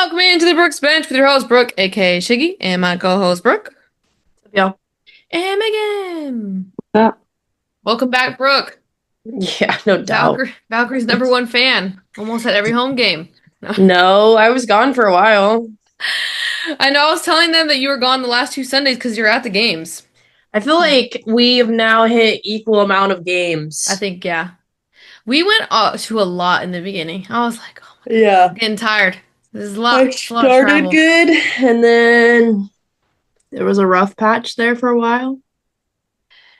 Welcome into the Brooks Bench with your host, Brooke, aka Shiggy, and my co-host, Brooke. Yeah. And Megan. Yeah. Welcome back, Brooke. Yeah, no doubt. Valkyrie's #1 fan. Almost at every home game. No. No, I was gone for a while. I know I was telling them that you were gone the last 2 Sundays because you're at the games. I feel like we have now hit equal amount of games. I think, yeah. We went to a lot in the beginning. I was like, oh my God, Yeah. I'm getting tired. This is a I lot of started travel. good, and then there was a rough patch there for a while.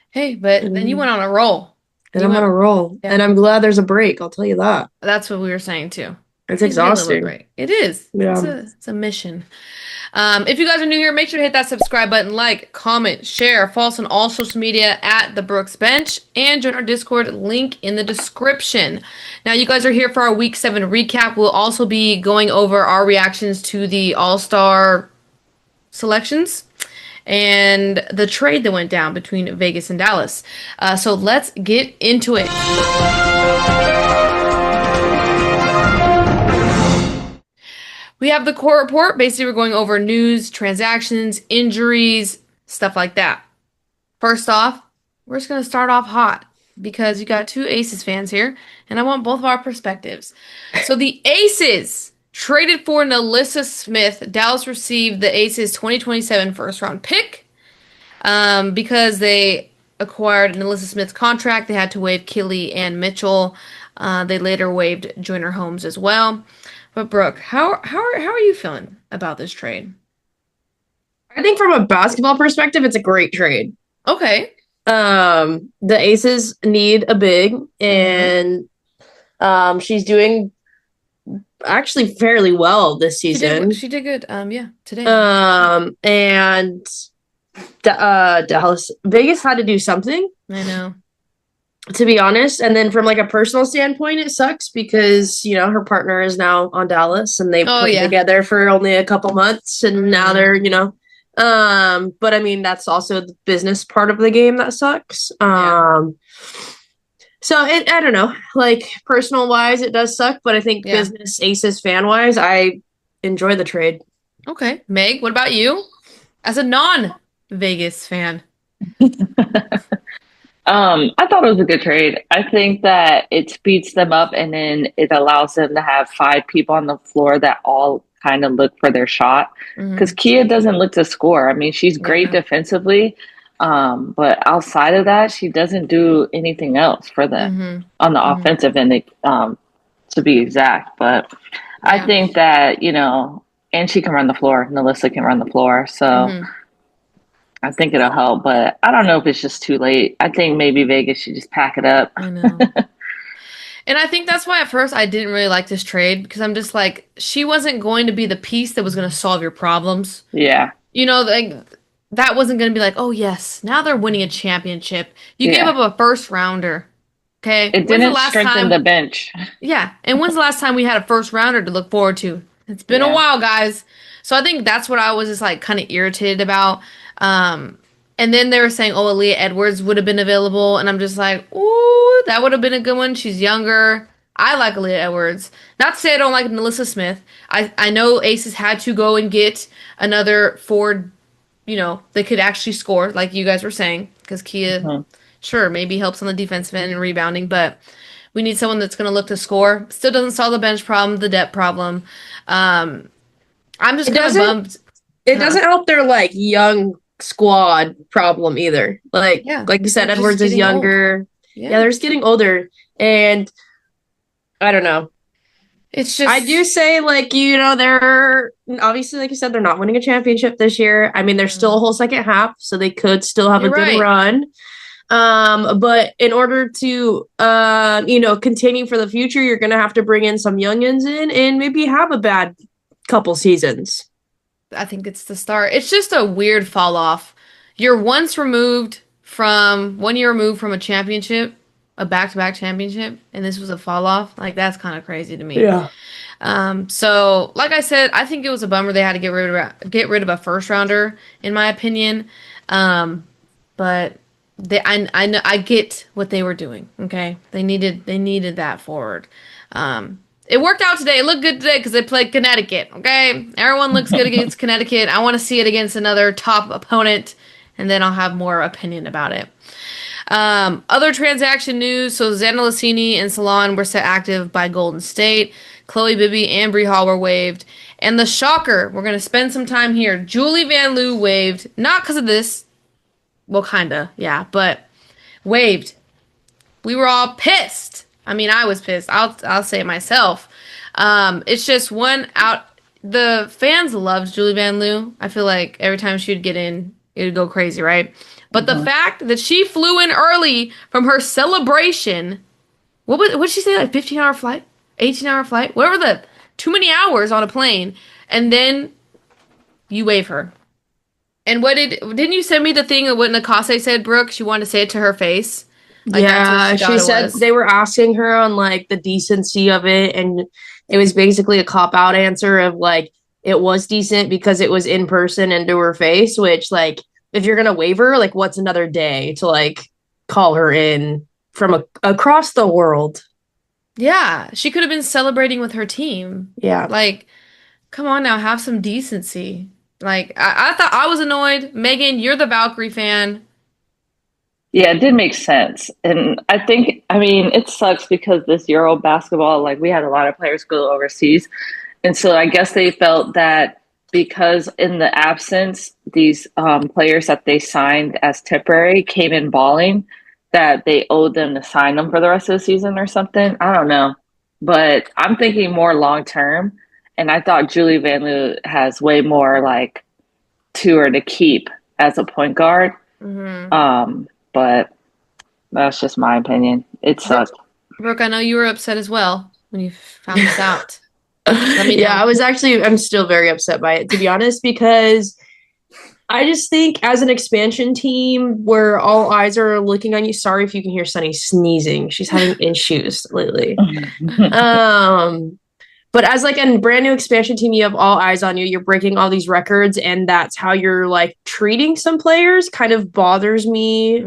Hey, but then you went on a roll. And I'm on a roll. Yeah. And I'm glad there's a break, I'll tell you that. That's what we were saying too. It's Please get a little exhausting. break. It is. Yeah. It's a mission. If you guys are new here, make sure to hit that subscribe button, like, comment, share, follow us on all social media at The Brooks Bench, and join our Discord, link in the description. Now, you guys are here for our Week 7 recap. We'll also be going over our reactions to the All-Star selections and the trade that went down between Vegas and Dallas. So let's get into it. We have the court report. Basically, we're going over news, transactions, injuries, stuff like that. First off, we're just going to start off hot because you got two Aces fans here, and I want both of our perspectives. So the Aces traded for NaLyssa Smith. Dallas received the Aces 2027 first-round pick because they acquired NaLyssa Smith's contract. They had to waive Killy and Mitchell. They later waived Joyner Holmes as well. But Brooke, how are you feeling about this trade? I think from a basketball perspective, it's a great trade. Okay. The Aces need a big, and she's doing actually fairly well this season. She did good. Yeah, today. And Dallas, Vegas had to do something. I know. To be honest, and then from like a personal standpoint, it sucks because her partner is now on Dallas, and they played together for only a couple months, and now they're but I mean that's also the business part of the game that sucks. So I don't know, like personal wise, it does suck, but I think business Aces fan wise, I enjoy the trade. Okay, Meg, what about you, as a non-Vegas fan? I thought it was a good trade. I think that it speeds them up, and then it allows them to have 5 people on the floor that all kind of look for their shot. Because Kia doesn't look to score. I mean, she's great defensively, but outside of that, she doesn't do anything else for them on the offensive end, to be exact. But I think that, and she can run the floor. NaLyssa can run the floor. So I think it'll help, but I don't know if it's just too late. I think maybe Vegas should just pack it up. I know. And I think that's why at first I didn't really like this trade, because I'm just like, she wasn't going to be the piece that was going to solve your problems. Yeah. Like that wasn't going to be like, oh yes, now they're winning a championship. You gave up a first rounder. Okay. It didn't strengthen the bench. Yeah. And when's the last time we had a first rounder to look forward to? It's been a while, guys. So I think that's what I was just like kind of irritated about. And then they were saying, oh, Aaliyah Edwards would have been available. And I'm just like, ooh, that would have been a good one. She's younger. I like Aaliyah Edwards. Not to say I don't like NaLyssa Smith. I know Aces had to go and get another forward, they could actually score, like you guys were saying. Because Kia, sure, maybe helps on the defensive end and rebounding. But we need someone that's going to look to score. Still doesn't solve the bench problem, the depth problem. I'm just kind of bummed. It doesn't help their like young squad problem either. Like you said, Edwards is younger. Yeah, they're just getting older, and I don't know. It's just, I do say they're obviously, like you said, they're not winning a championship this year. I mean, there's still a whole second half, so they could still have a good run. But in order to continue for the future, you're gonna have to bring in some youngins in and maybe have a bad couple seasons. I think it's the start. It's just a weird fall off. You're 1 year removed from a championship, a back-to-back championship, and this was a fall off. Like, that's kind of crazy to me. Yeah. So like I said, I think it was a bummer they had to get rid of a first rounder, in my opinion. But I get what they were doing. Okay, they needed that forward. It worked out today. It looked good today because they played Connecticut. Okay, everyone looks good against Connecticut. I want to see it against another top opponent, and then I'll have more opinion about it. Other transaction news. So Xana Lassini and Salon were set active by Golden State. Chloe Bibby and Bree Hall were waived. And the shocker, we're going to spend some time here. Julie Van Loo waived. Not because of this. Well, kind of, yeah. But waived. We were all pissed. I mean, I was pissed. I'll say it myself. It's just one out. The fans loved Julie Van Loo. I feel like every time she would get in, it would go crazy, right? But the fact that she flew in early from her celebration, what'd she say, like 15-hour flight? 18-hour flight? Whatever too many hours on a plane, and then you waive her. And didn't you send me the thing of what Nakase said, Brooke? She wanted to say it to her face. Like, yeah, she said they were asking her on, like, the decency of it, and it was basically a cop-out answer of, like, it was decent because it was in person and to her face, which, like, if you're gonna waive her, like, what's another day to, like, call her in from across the world? Yeah, she could have been celebrating with her team. Yeah. Like, come on now, have some decency. Like, I thought I was annoyed. Megan, you're the Valkyrie fan. Yeah, it did make sense. And I mean, it sucks because this Euro basketball, like, we had a lot of players go overseas. And so I guess they felt that because in the absence, these players that they signed as temporary came in balling, that they owed them to sign them for the rest of the season or something. I don't know. But I'm thinking more long term. And I thought Julie Van Loo has way more, like, to her to keep as a point guard. Mm-hmm. But that's just my opinion. It sucked. Brooke, I know you were upset as well when you found this out. Let me know. Yeah, I'm still very upset by it, to be honest, because I just think as an expansion team where all eyes are looking on you, sorry if you can hear Sunny sneezing. She's having issues lately. But as, like, a brand new expansion team, you have all eyes on you. You're breaking all these records, and that's how you're, like, treating some players kind of bothers me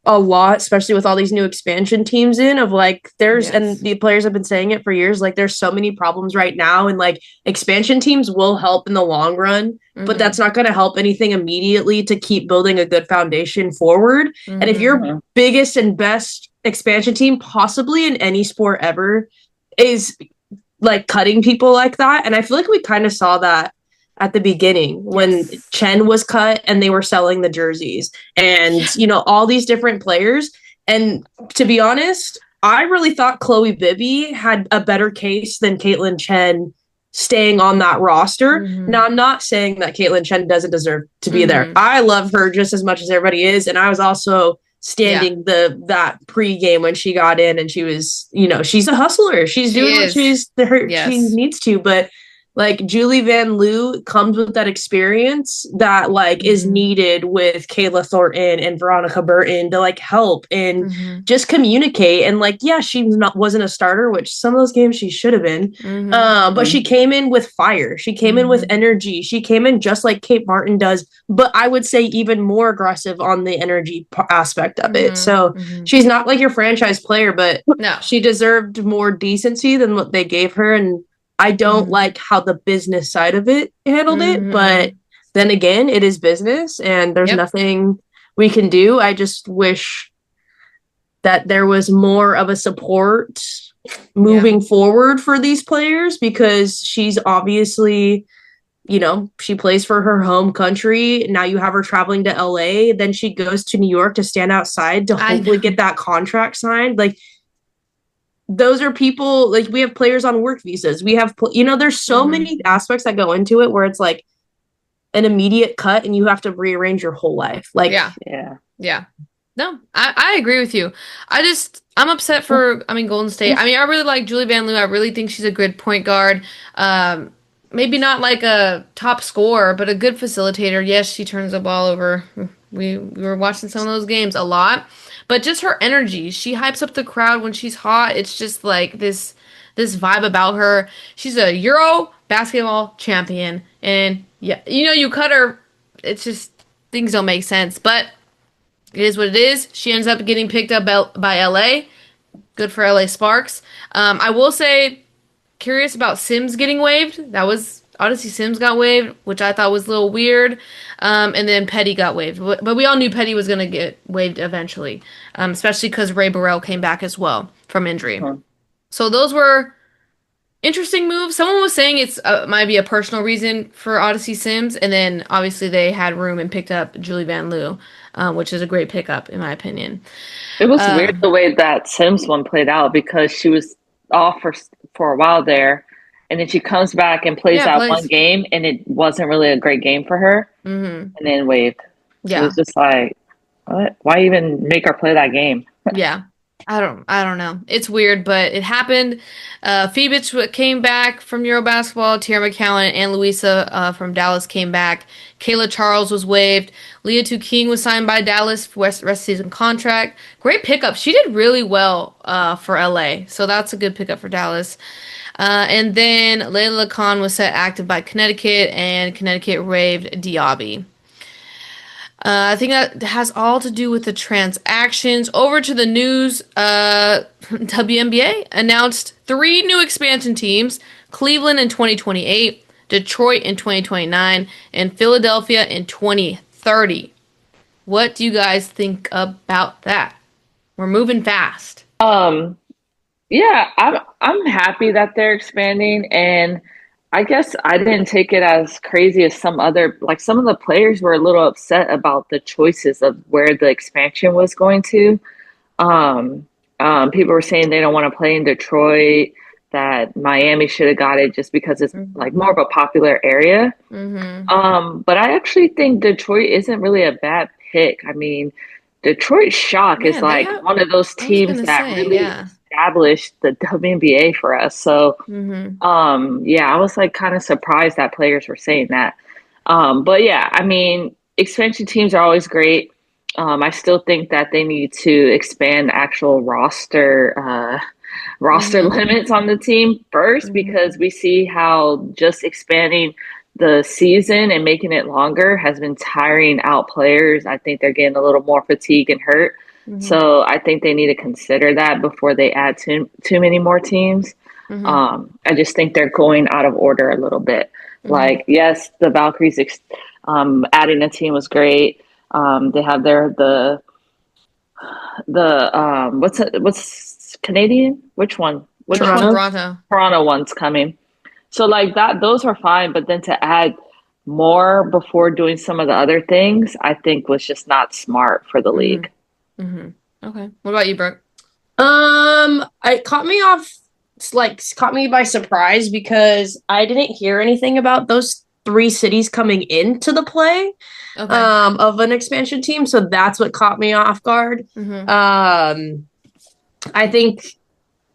a lot, especially with all these new expansion teams in of, like, and the players have been saying it for years, like, there's so many problems right now, and, like, expansion teams will help in the long run, but that's not going to help anything immediately to keep building a good foundation forward. And if your biggest and best expansion team, possibly in any sport ever, is, like, cutting people like that, and I feel like we kind of saw that at the beginning when Chen was cut and they were selling the jerseys and, you know, all these different players. And to be honest, I really thought Chloe Bibby had a better case than Caitlin Chen staying on that roster. Now, I'm not saying that Caitlin Chen doesn't deserve to be there. I love her just as much as everybody is, and I was also standing that pregame when she got in, and she was, you know, she's a hustler. She's doing what she needs to, but, like, Julie Van Loo comes with that experience that, like, is needed with Kayla Thornton and Veronica Burton to, like, help and just communicate. And, like, yeah, she wasn't a starter, which some of those games she should have been. But she came in with fire. She came in with energy. She came in just like Kate Martin does, but I would say even more aggressive on the energy aspect of it. So she's not like your franchise player, but she deserved more decency than what they gave her. And I don't like how the business side of it handled it, but then again, it is business and there's nothing we can do. I just wish that there was more of a support moving forward for these players, because she's obviously, you know, she plays for her home country. Now you have her traveling to LA, then she goes to New York to stand outside to hopefully get that contract signed. Like, those are people, like, we have players on work visas. We have, you know, there's so many aspects that go into it where it's like an immediate cut and you have to rearrange your whole life. Like, yeah. No, I agree with you. I'm upset for, Golden State. I really like Julie Van Loo. I really think she's a good point guard. Maybe not like a top scorer, but a good facilitator. Yes, she turns the ball over. We were watching some of those games a lot. But just her energy, she hypes up the crowd when she's hot. It's just like this vibe about her. She's a Euro basketball champion. And yeah, you know, you cut her. It's just, things don't make sense. But it is what it is. She ends up getting picked up by LA. Good for LA Sparks. I will say, curious about Sims getting waived. That was Odyssey Sims got waived, which I thought was a little weird. And then Petty got waived. But we all knew Petty was going to get waived eventually, especially because Ray Burrell came back as well from injury. Huh. So those were interesting moves. Someone was saying it's might be a personal reason for Odyssey Sims, and then obviously they had room and picked up Julie Van Loo, which is a great pickup in my opinion. It was weird the way that Sims one played out because she was off for a while there, and then she comes back and plays one game, and it wasn't really a great game for her, and then waived. Yeah, it was just like, what? Why even make her play that game? Yeah. I don't know. It's weird, but it happened. Phoebus came back from Eurobasketball. Tierra McCowan and Louisa from Dallas came back. Kayla Charles was waived. Leah King was signed by Dallas for rest season contract. Great pickup. She did really well for LA, so that's a good pickup for Dallas. And then Layla Khan was set active by Connecticut, and Connecticut waived Diaby. I think that has all to do with the transactions. Over to the news, WNBA announced 3 new expansion teams, Cleveland in 2028, Detroit in 2029, and Philadelphia in 2030. What do you guys think about that? We're moving fast. Yeah, I'm happy that they're expanding, and I guess I didn't take it as crazy as some of the players were a little upset about the choices of where the expansion was going to. People were saying they don't want to play in Detroit, that Miami should have got it just because it's like more of a popular area. But I actually think Detroit isn't really a bad pick. I mean, Detroit Shock is like one of those teams that really established the WNBA for us. So, I was like kind of surprised that players were saying that. But yeah, I mean, expansion teams are always great. I still think that they need to expand actual roster limits on the team first, because we see how just expanding the season and making it longer has been tiring out players. I think they're getting a little more fatigued and hurt. So I think they need to consider that before they add too many more teams. I just think they're going out of order a little bit. Like, yes, the Valkyries adding a team was great. They have the what's Canadian? Which one? Toronto one's coming. So like that, those are fine. But then to add more before doing some of the other things, I think was just not smart for the league. Okay. What about you, Brooke? It caught me by surprise because I didn't hear anything about those 3 cities coming into the play of an expansion team. So that's what caught me off guard. I think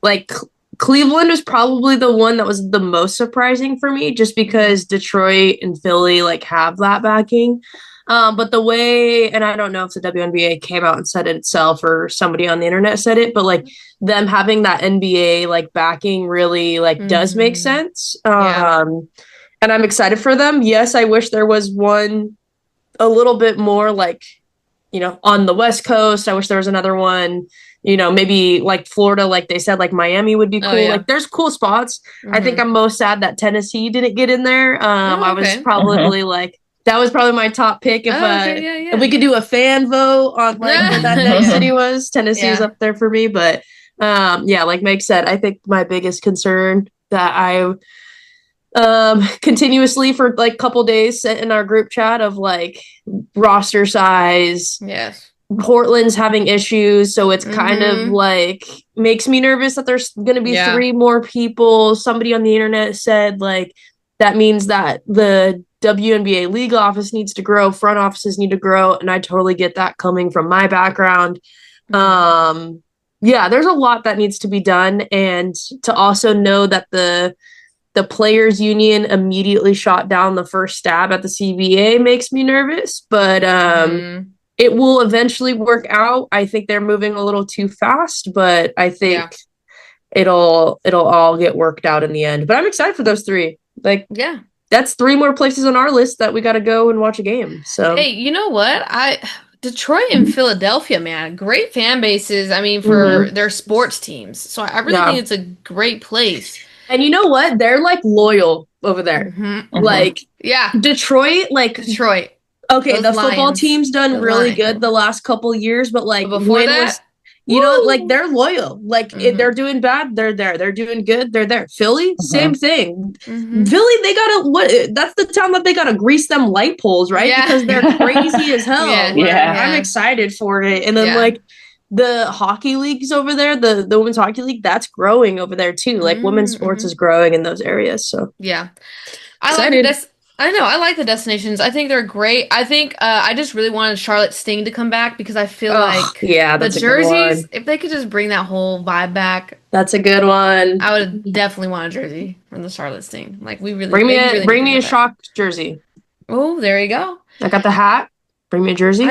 like Cleveland was probably the one that was the most surprising for me, just because Detroit and Philly like have that backing. But the way, and I don't know if the WNBA came out and said it itself or somebody on the internet said it, but like them having that NBA like backing really like does make sense. And I'm excited for them. Yes, I wish there was one a little bit more like, on the West Coast. I wish there was another one, maybe like Florida, like they said, like Miami would be cool. Like there's cool spots. I think I'm most sad that Tennessee didn't get in there. I was probably like, that was probably my top pick if we could do a fan vote on like what that next city was. Tennessee is up there for me, but like Meg said, I think my biggest concern that I continuously for like a couple days sent in our group chat of like roster size. Yes. Portland's having issues, so it's kind of like makes me nervous that there's going to be 3 more people. Somebody on the internet said like that means that the WNBA league office needs to grow, front offices need to grow, and I totally get that coming from my background. There's a lot that needs to be done, and to also know that the players union immediately shot down the first stab at the CBA makes me nervous, but it will eventually work out. I think they're moving a little too fast, but I think it'll all get worked out in the end. But I'm excited for those 3. Like, that's 3 more places on our list that we got to go and watch a game. So, hey, you know what? Detroit and Philadelphia, man, great fan bases. I mean, for their sports teams. So I really think it's a great place. And you know what? They're like loyal over there. Like, Detroit, like Detroit. Okay, the football team's done really good the last couple years, but like before that, you know, like they're loyal. Like if they're doing bad, they're there. They're doing good, they're there. Philly, same thing. Philly, they gotta that's the town that they gotta grease them light poles, right? Because they're crazy as hell. I'm excited for it. And then like the hockey leagues over there, the women's hockey league, that's growing over there too. Like women's sports is growing in those areas. So I know. I like the destinations. I think they're great. I think I just really wanted Charlotte Sting to come back because I feel like the jerseys, if they could just bring that whole vibe back. That's a good one. I would definitely want a jersey from the Charlotte Sting. Like we really bring me a Shock jersey. Oh, there you go. I got the hat. Bring me a jersey. I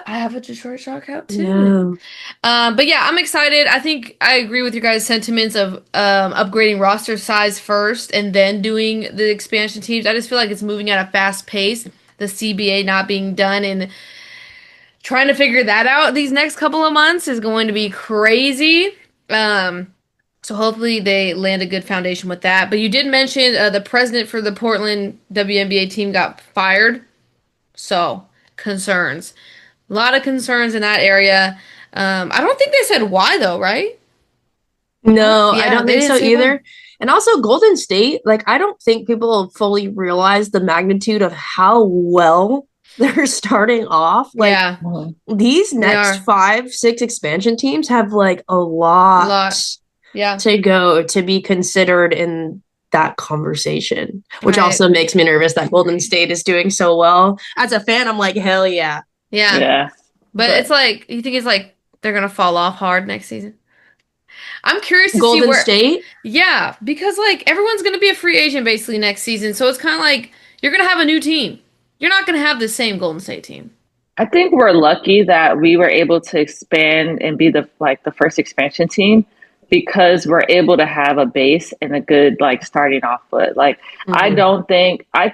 have a Detroit Shock hat too. But yeah, I'm excited. I think I agree with your guys' sentiments of upgrading roster size first and then doing the expansion teams. I just feel like it's moving at a fast pace. The CBA not being done and trying to figure that out these next couple of months is going to be crazy. So hopefully they land a good foundation with that. But you did mention the president for the Portland WNBA team got fired. So concerns. A lot of concerns in that area. I don't think they said why though, right? No, I don't think so either. And also Golden State, like I don't think people fully realize the magnitude of how well they're starting off. Like these next 5-6 expansion teams have like a lot to go to be considered in that conversation, which also makes me nervous that Golden State is doing so well. As a fan, I'm like, hell yeah. But it's like, you think it's like they're gonna fall off hard next season? I'm curious to see Golden State? Yeah, because like everyone's gonna be a free agent basically next season, so it's kind of like you're gonna have a new team. You're not gonna have the same Golden State team. I think we're lucky that we were able to expand and be the first expansion team, because we're able to have a base and a good starting off foot. Like I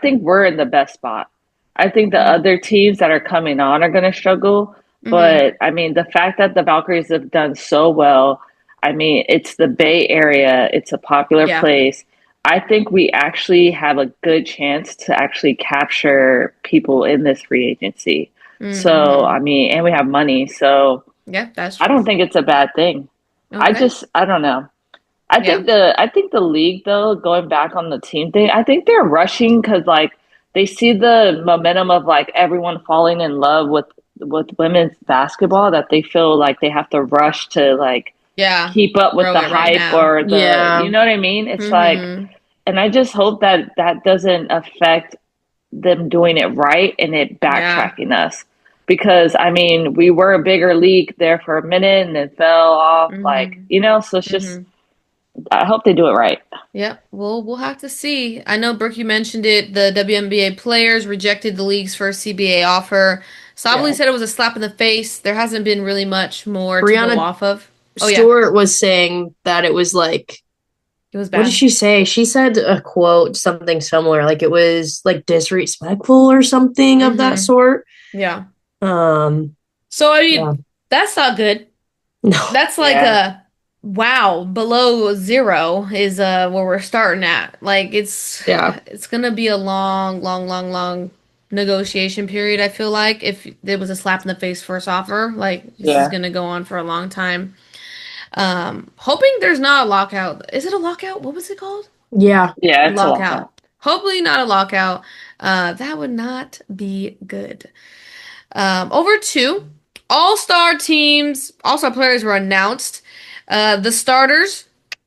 think we're in the best spot. I think the other teams that are coming on are going to struggle, but I mean the fact that the Valkyries have done so well, I mean it's the Bay Area, it's a popular place. I think we actually have a good chance to actually capture people in this free agency. So I mean, and we have money, so that's true. I don't think it's a bad thing. Okay. I don't know. I think the league though, going back on the team thing, I think they're rushing because they see the momentum of everyone falling in love with women's basketball, that they feel like they have to rush to keep up with the hype or the you know what I mean? It's and I just hope that doesn't affect them doing it right and it backtracking us. Because, I mean, we were a bigger league there for a minute and then fell off, so it's just, I hope they do it right. Yeah, well, we'll have to see. I know, Brooke, you mentioned it. The WNBA players rejected the league's first CBA offer. Sabali said it was a slap in the face. There hasn't been really much more to go off of. Stewart was saying that it was it was bad. What did she say? She said a quote, something similar. Like it was disrespectful or something of that sort. Yeah. So I mean, that's not good. No, that's a wow, below zero is where we're starting at. It's gonna be a long negotiation period. I feel like if there was a slap in the face first offer, this is gonna go on for a long time. Hoping there's not a lockout. Is it a lockout? What was it called? Yeah, it's a lockout. Hopefully not a lockout. That would not be good. Over to all-star teams. All-star players were announced. The starters: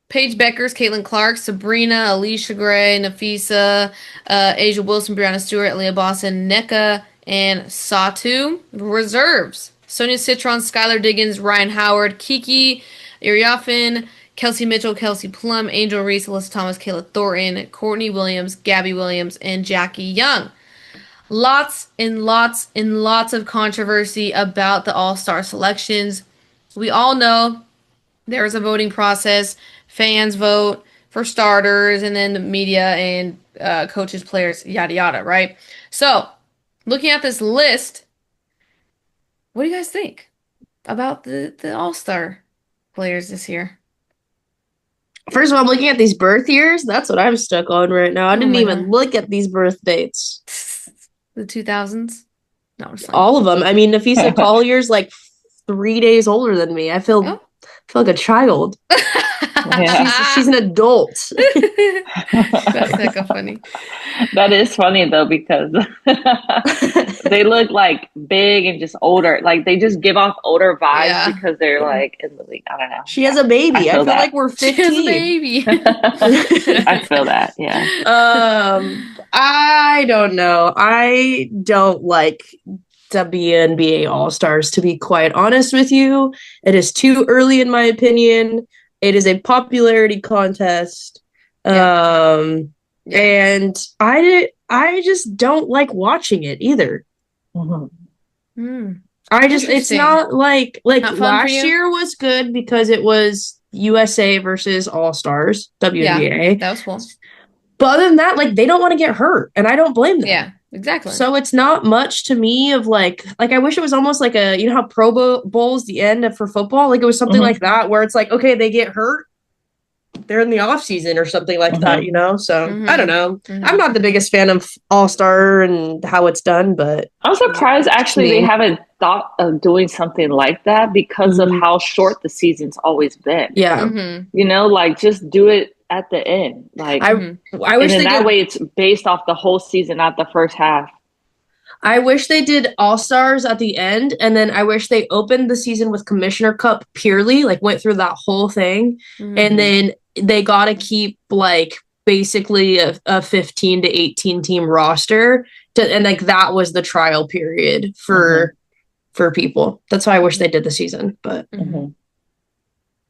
Paige Beckers, Caitlin Clark, Sabrina, Alicia Gray, Nafisa, Asia Wilson, Brianna Stewart, Leah Boston, Nneka, and Satu. Reserves: Sonia Citron, Skylar Diggins, Ryan Howard, Kiki Iriafin, Kelsey Mitchell, Kelsey Plum, Angel Reese, Alyssa Thomas, Kayla Thornton, Courtney Williams, Gabby Williams, and Jackie Young. Lots and lots and lots of controversy about the all-star selections. We all know there's a voting process. Fans vote for starters, and then the media and coaches, players, yada, yada, right? So, looking at this list, What do you guys think about the All-Star players this year? First of all, I'm looking at these birth years. That's what I'm stuck on right now. I Oh didn't my even God. look at these birth dates. The 2000s? No, I'm just playing. All of them. I mean, Nafisa Collier's like 3 days older than me. I feel Oh. like a child. Yeah. She's an adult. That's hecka funny. That is funny though, because they look like big and just older. Like they just give off older vibes Yeah. because they're like in the league. I don't know. She has a baby. I feel that. like we're 15. She has a baby. I feel that, yeah. I don't know. I don't like WNBA All-Stars, to be quite honest with you. It is too early in my opinion. It is a popularity contest. Yeah. And I just don't like watching it either. It's not like Not last year was good because it was USA versus All-Stars, WNBA. Yeah, that was cool. But other than that, like they don't want to get hurt, and I don't blame them. Yeah, exactly. So it's not much to me of like I wish it was almost like a, you know how Pro Bowl is the end for football? Like it was something like that where it's like, okay, they get hurt, they're in the off season or something like that, you know? So I don't know. I'm not the biggest fan of All-Star and how it's done, but I'm surprised actually they haven't thought of doing something like that because of how short the season's always been. Yeah. You know, like just do it at the end. Like I wish and in that way it's based off the whole season, not the first half. I wish they did All-Stars at the end, and then I wish they opened the season with Commissioner Cup purely, like went through that whole thing, and then they got to keep like basically a 15 to 18 team roster, and like that was the trial period for people. That's why I wish they did the season, but.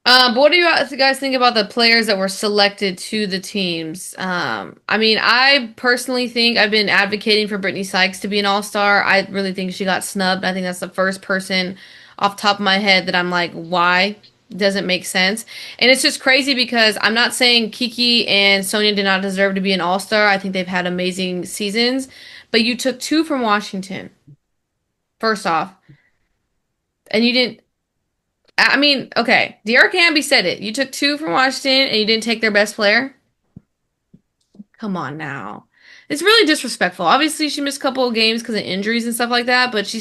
But what do you guys think about the players that were selected to the teams? I mean, I personally think I've been advocating for Brittany Sykes to be an all-star. I really think she got snubbed. I think that's the first person off the top of my head that I'm like, why? Doesn't make sense. And it's just crazy because I'm not saying Kiki and Sonia did not deserve to be an all-star. I think they've had amazing seasons. But you took 2 from Washington, first off. And you didn't. I mean, okay, De'Ara Hamby said it. You took 2 from Washington and you didn't take their best player? Come on now. It's really disrespectful. Obviously, she missed a couple of games because of injuries and stuff like that, but she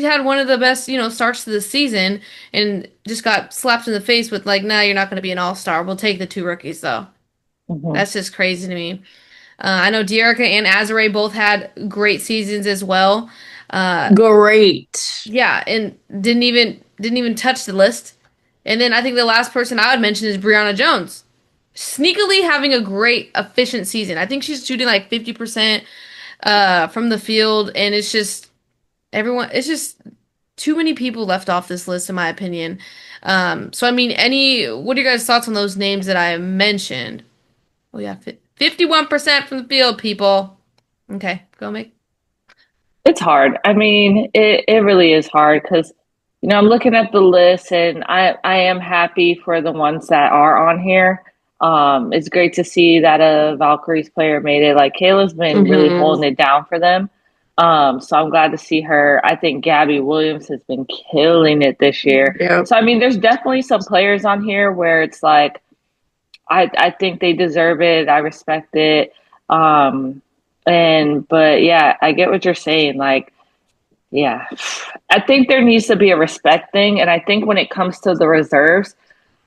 had one of the best, starts to the season and just got slapped in the face with like, nah, you're not going to be an all-star. We'll take the 2 rookies, though. That's just crazy to me. I know De'Ara and Azare both had great seasons as well. Great. Yeah, and didn't even touch the list. And then I think the last person I would mention is Brianna Jones. Sneakily having a great, efficient season. I think she's shooting like 50% from the field, and it's just too many people left off this list, in my opinion. So, I mean, what are your guys' thoughts on those names that I mentioned? Oh, yeah, 51% from the field, people. Okay, go, Mick. It's hard. I mean, it really is hard because, I'm looking at the list and I am happy for the ones that are on here. It's great to see that a Valkyries player made it. Like Kayla's been really holding it down for them. So I'm glad to see her. I think Gabby Williams has been killing it this year. Yeah. So, I mean, there's definitely some players on here where it's like, I think they deserve it. I respect it. But yeah, I get what you're saying. Like, yeah, I think there needs to be a respect thing. And I think when it comes to the reserves,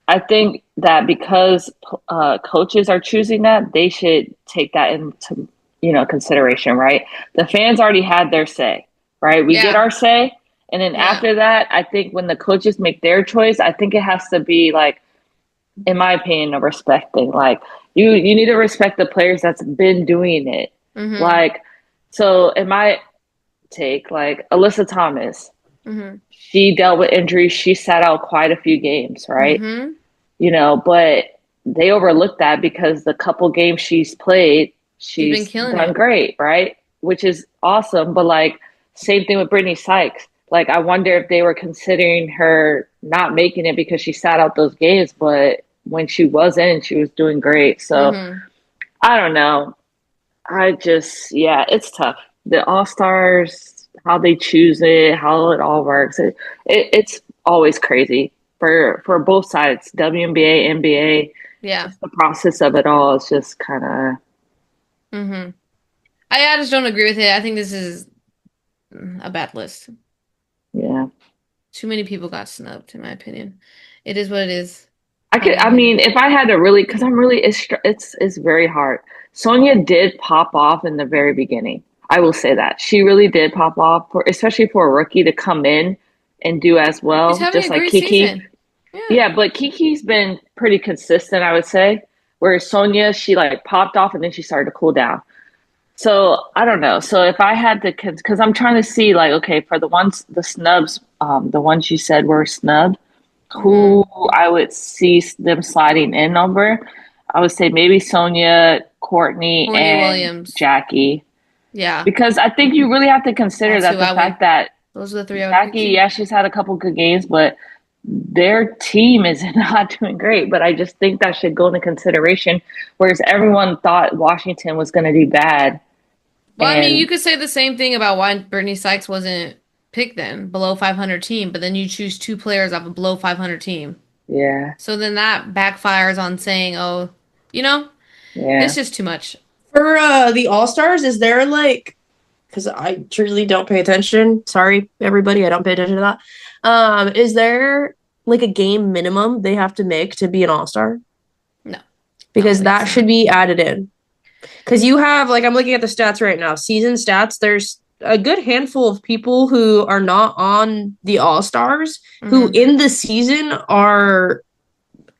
I think that because coaches are choosing that, they should take that into, consideration, right? The fans already had their say, right? We get our say. And then after that, I think when the coaches make their choice, I think it has to be like, in my opinion, a respect thing. Like you need to respect the players that's been doing it. Like, so in my take, like Alyssa Thomas, she dealt with injuries. She sat out quite a few games, right? But they overlooked that because the couple games she's played, she's done great, right? Which is awesome. But like, same thing with Brittany Sykes. Like, I wonder if they were considering her not making it because she sat out those games, but when she was in, she was doing great. So I don't know. It's tough. The All-Stars, how they choose it, how it all works. It's always crazy for both sides, WNBA, NBA. Yeah. Just the process of it all is just kind of. Mm-hmm. I just don't agree with it. I think this is a bad list. Yeah. Too many people got snubbed, in my opinion. It is what it is. I mean, if I had to really, because I'm really, it's very hard. Sonia did pop off in the very beginning. I will say that she really did pop off, especially for a rookie to come in and do as She's well, having just a like great Kiki. season. Yeah. Yeah, but Kiki's been pretty consistent, I would say. Whereas Sonia, she like popped off and then she started to cool down. So I don't know. So if I had to, because I'm trying to see like, okay, for the snubs, the ones you said were snubbed, who I would see them sliding in over, I would say maybe Sonia, Courtney, and Williams. Jackie. Yeah. Because I think you really have to consider that the fact that those are the three I would Jackie, yeah, she's had a couple good games, but their team is not doing great. But I just think that should go into consideration. Whereas everyone thought Washington was going to do bad. Well, I mean, you could say the same thing about why Brittany Sykes wasn't picked then, below 500 team, but then you choose two players off a below 500 team. Yeah. So then that backfires on saying, oh, yeah, it's just too much. For the All-Stars, is there like, because I truly don't pay attention. Sorry, everybody, I don't pay attention to that. Is there like a game minimum they have to make to be an All-Star? No. Because that should be added in. Because you have, like, I'm looking at the stats right now, season stats, there's a good handful of people who are not on the All-Stars who in the season are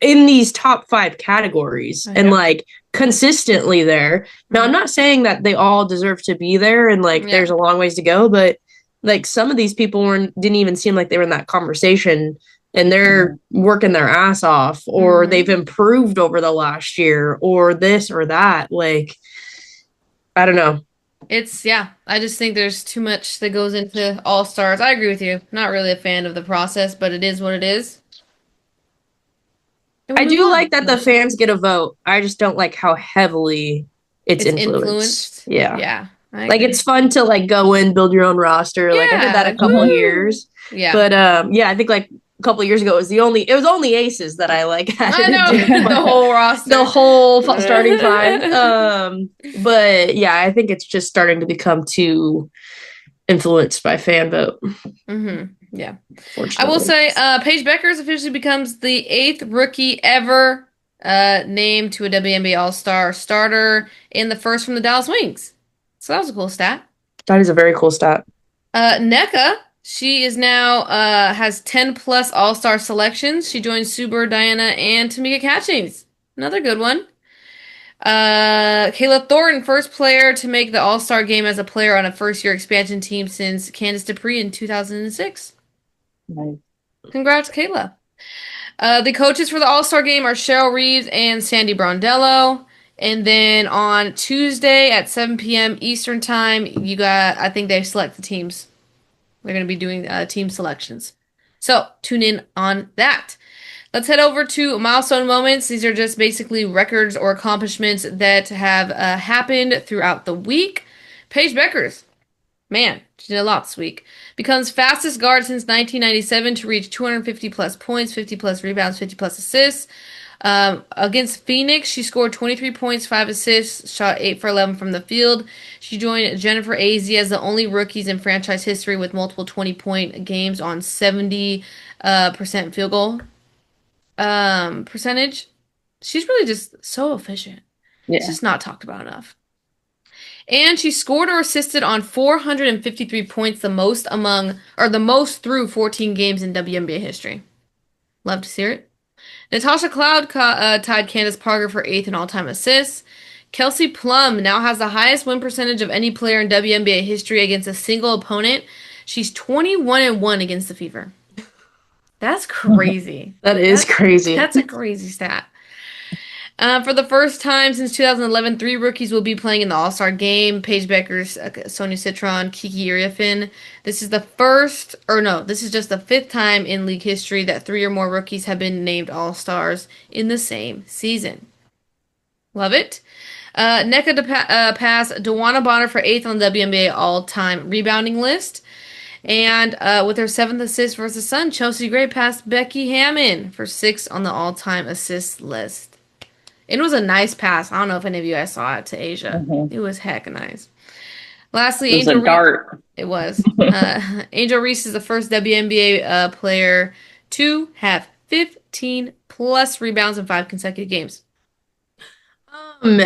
in these top 5 categories and like consistently there. Now, I'm not saying that they all deserve to be there and like there's a long ways to go, but like some of these people didn't even seem like they were in that conversation and they're working their ass off or they've improved over the last year or this or that. Like, I don't know. I just think there's too much that goes into All-Stars. I agree with you. Not really a fan of the process, but it is what it is. I do like that the fans get a vote. I just don't like how heavily it's influenced. Yeah. Yeah. Like it's fun to like go in, build your own roster. Like I did that a couple years. Yeah. But I think like a couple years ago it was only aces that I like had. I know the whole roster. The whole starting five. But yeah, I think it's just starting to become too influenced by fan vote. Yeah. I will say Paige Beckers officially becomes the 8th rookie ever named to a WNBA All-Star starter and the first from the Dallas Wings. So that was a cool stat. That is a very cool stat. Nneka, she is now has 10 plus All-Star selections. She joined Sue Bird, Diana, and Tamika Catchings. Another good one. Kayla Thornton, first player to make the All-Star game as a player on a first-year expansion team since Candice Dupree in 2006. Nice. Congrats, Kayla. The coaches for the All-Star game are Cheryl Reeves and Sandy Brondello. And then on Tuesday at 7 p.m. Eastern Time, I think they select the teams. They're going to be doing team selections. So tune in on that. Let's head over to milestone moments. These are just basically records or accomplishments that have happened throughout the week. Paige Beckers. Man, she did a lot this week. Becomes fastest guard since 1997 to reach 250 plus points, 50 plus rebounds, 50 plus assists. Against Phoenix, she scored 23 points, 5 assists, shot 8 for 11 from the field. She joined Jennifer Azzi as the only rookies in franchise history with multiple 20-point games on 70% field goal percentage. She's really just so efficient. Yeah. It's just not talked about enough. And she scored or assisted on 453 points, the most through 14 games in WNBA history. Love to see it. Natasha Cloud tied Candace Parker for 8th in all-time assists. Kelsey Plum now has the highest win percentage of any player in WNBA history against a single opponent. She's 21-1 against the Fever. That's crazy. That is crazy. That's a crazy stat. For the first time since 2011, 3 rookies will be playing in the All-Star game. Paige Beckers, Sonia Citron, Kiki Iriafen. This is just the 5th time in league history that 3 or more rookies have been named All-Stars in the same season. Love it. Nneka passed Dewana Bonner for 8th on the WNBA all-time rebounding list. And with her 7th assist versus Sun, Chelsea Gray passed Becky Hammon for 6th on the all-time assist list. It was a nice pass. I don't know if any of you guys saw it to Asia. It was heck nice. Lastly, it was a dart. It was. Angel Reese is the first WNBA player to have 15 plus rebounds in 5 consecutive games. And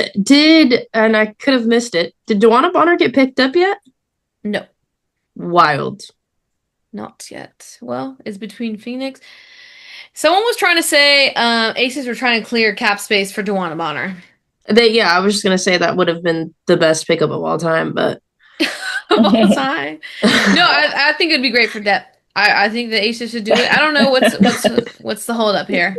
I could have missed it, did DeWanna Bonner get picked up yet? No. Wild. Not yet. Well, it's between Phoenix. Someone was trying to say Aces were trying to clear cap space for DeWanna Bonner. I was just going to say that would have been the best pickup of all time, but... of all time? No, I think it'd be great for depth. I think the Aces should do it. I don't know what's the hold up here.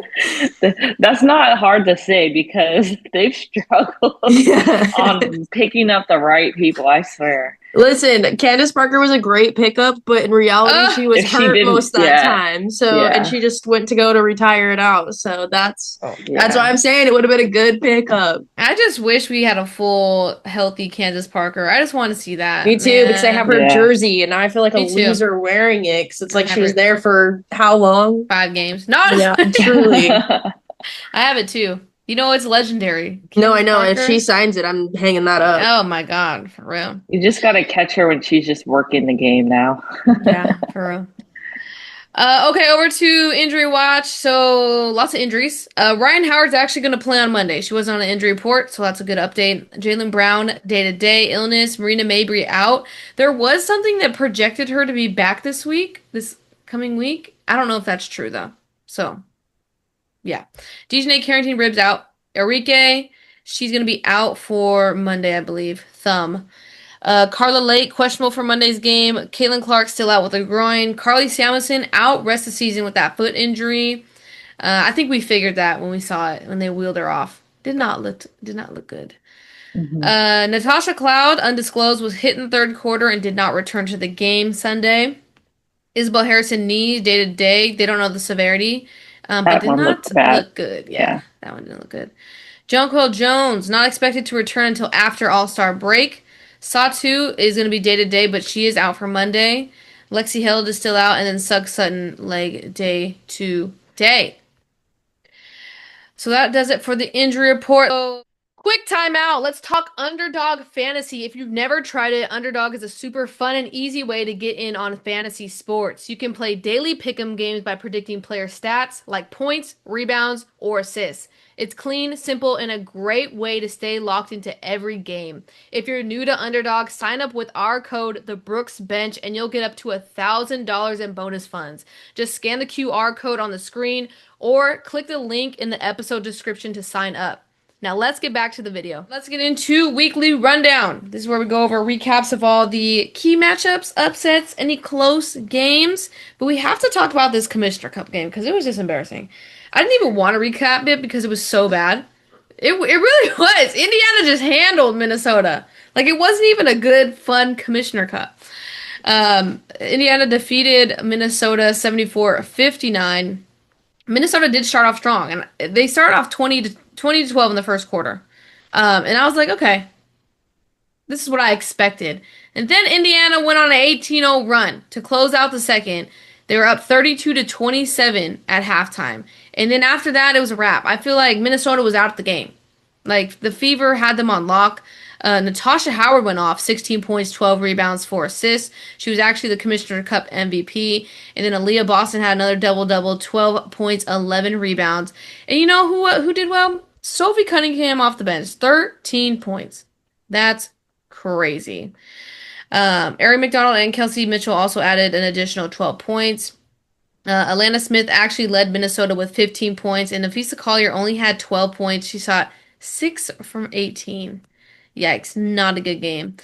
That's not hard to say because they've struggled on picking up the right people, I swear. Listen, Candace Parker was a great pickup, but in reality, she was hurt most of that time. So, and she just went to go to retire it out. So that's why I'm saying it would have been a good pickup. I just wish we had a full, healthy Candace Parker. I just want to see that. Me too, because I have her jersey, and I feel like a loser wearing it because it's like she was there for how long? 5 games. Truly. I have it too. You know, it's legendary. No, I know. Parker. If she signs it, I'm hanging that up. Oh, my God. For real. You just got to catch her when she's just working the game now. Yeah, for real. Okay, over to injury watch. So, lots of injuries. Ryan Howard's actually going to play on Monday. She wasn't on an injury report, so that's a good update. Jaylen Brown, day-to-day illness. Marina Mabrey out. There was something that projected her to be back this coming week. I don't know if that's true, though. So... yeah. Dejanay Carrington ribs out. Enrique, she's going to be out for Monday, I believe. Thumb. Carla Lake, questionable for Monday's game. Caitlin Clark still out with a groin. Carly Samuelson out rest of the season with that foot injury. I think we figured that when we saw it, when they wheeled her off. Did not look good. Natasha Cloud, undisclosed, was hit in the 3rd quarter and did not return to the game Sunday. Isabel Harrison knee, day-to-day. They don't know the severity. But did not look good. Yeah, that one didn't look good. Jonquil Jones, not expected to return until after All-Star break. Satu is going to be day-to-day, but she is out for Monday. Lexi Held is still out, and then Sugg Sutton, leg day-to-day. So that does it for the injury report. So, quick timeout. Let's talk Underdog Fantasy. If you've never tried it, Underdog is a super fun and easy way to get in on fantasy sports. You can play daily pick'em games by predicting player stats like points, rebounds, or assists. It's clean, simple, and a great way to stay locked into every game. If you're new to Underdog, sign up with our code THEBROOKESBENCH and you'll get up to $1,000 in bonus funds. Just scan the QR code on the screen or click the link in the episode description to sign up. Now let's get back to the video. Let's get into weekly rundown. This is where we go over recaps of all the key matchups, upsets, any close games. But we have to talk about this Commissioner Cup game because it was just embarrassing. I didn't even want to recap it because it was so bad. It really was. Indiana just handled Minnesota. Like, it wasn't even a good, fun Commissioner Cup. Indiana defeated Minnesota 74-59. Minnesota did start off strong, and they started off 20 to 12 in the first quarter. And I was like, okay, this is what I expected. And then Indiana went on an 18-0 run to close out the second. They were up 32-27 at halftime. And then after that, it was a wrap. I feel like Minnesota was out of the game. Like, the Fever had them on lock. Natasha Howard went off, 16 points, 12 rebounds, 4 assists. She was actually the Commissioner Cup MVP. And then Aaliyah Boston had another double-double, 12 points, 11 rebounds. And you know who did well? Sophie Cunningham off the bench, 13 points. That's crazy. Ari McDonald and Kelsey Mitchell also added an additional 12 points. Alana Smith actually led Minnesota with 15 points, and Nafisa Collier only had 12 points. She shot 6 from 18. Yikes, not a good game.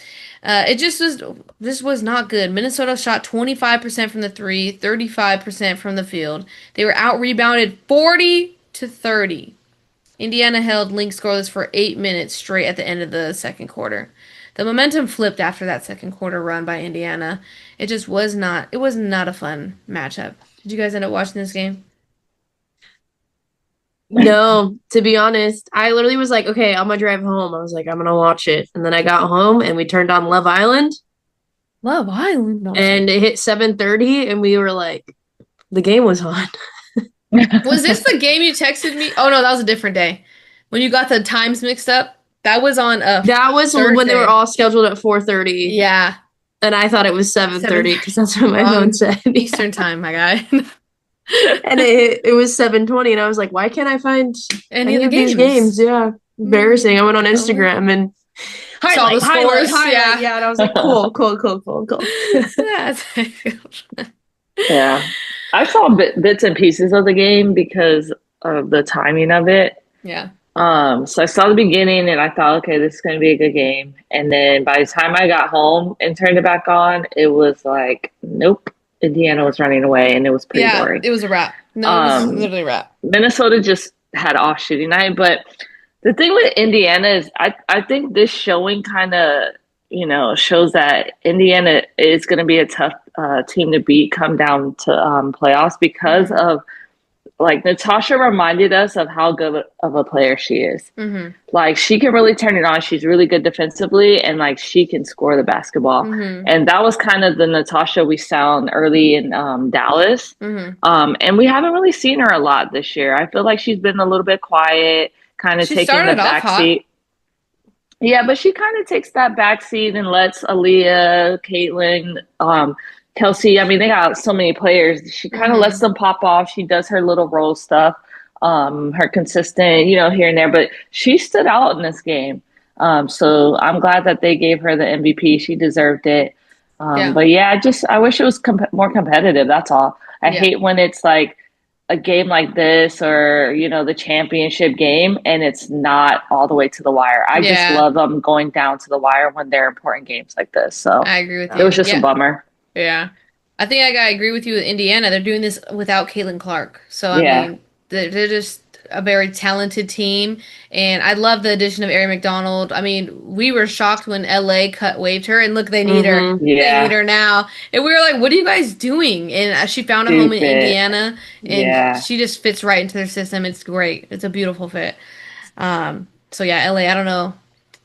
This was not good. Minnesota shot 25% from the 3, 35% from the field. They were out-rebounded 40-30. Indiana held Link scoreless for 8 minutes straight at the end of the second quarter. The momentum flipped after that second quarter run by Indiana. It was not a fun matchup. Did you guys end up watching this game? No, to be honest, I literally was like, okay, on my drive home, I was like, I'm going to watch it. And then I got home and we turned on Love Island. Love Island. And it hit 7:30, and we were like, the game was on. Was this the game you texted me? Oh no, that was a different day. When you got the times mixed up. That was on That was Thursday. when they were all scheduled at 4:30. Yeah. And I thought it was 7:30 because that's what my phone said. Eastern time, my guy. And it was 7:20, and I was like, why can't I find any of these games? Yeah. Embarrassing. I went on Instagram and saw the scores. Highlight. Yeah, and I was like, cool. Yeah. I saw bits and pieces of the game because of the timing of it. Yeah. So I saw the beginning and I thought, okay, this is going to be a good game. And then by the time I got home and turned it back on, it was like, nope, Indiana was running away, and it was pretty boring. It was a wrap. No, it was literally a wrap. Minnesota just had off shooting night, but the thing with Indiana is I think this showing kind of, shows that Indiana is going to be a tough team to beat come down to playoffs because of, like, Natasha reminded us of how good of a player she is. Mm-hmm. Like, she can really turn it on. She's really good defensively, and, like, she can score the basketball. Mm-hmm. And that was kind of the Natasha we saw early in Dallas. Mm-hmm. And we haven't really seen her a lot this year. I feel like she's been a little bit quiet, kind of taking the backseat. Yeah, but she kind of takes that backseat and lets Aaliyah, Caitlin, Kelsey, I mean, they got so many players. She kind of lets them pop off. She does her little role stuff, her consistent, here and there. But she stood out in this game. So I'm glad that they gave her the MVP. She deserved it. But yeah, I wish it was more competitive. That's all. I hate when it's like a game like this or, the championship game and it's not all the way to the wire. I just love them going down to the wire when they're important games like this. So I agree with you. It was just a bummer. Yeah. I think I agree with you with Indiana. They're doing this without Caitlin Clark. So, I mean, they're just a very talented team. And I love the addition of Ari McDonald. I mean, we were shocked when LA waived her. And look, they need her. Yeah. They need her now. And we were like, what are you guys doing? And she found a home in Indiana. And she just fits right into their system. It's great. It's a beautiful fit. So, yeah, LA, I don't know.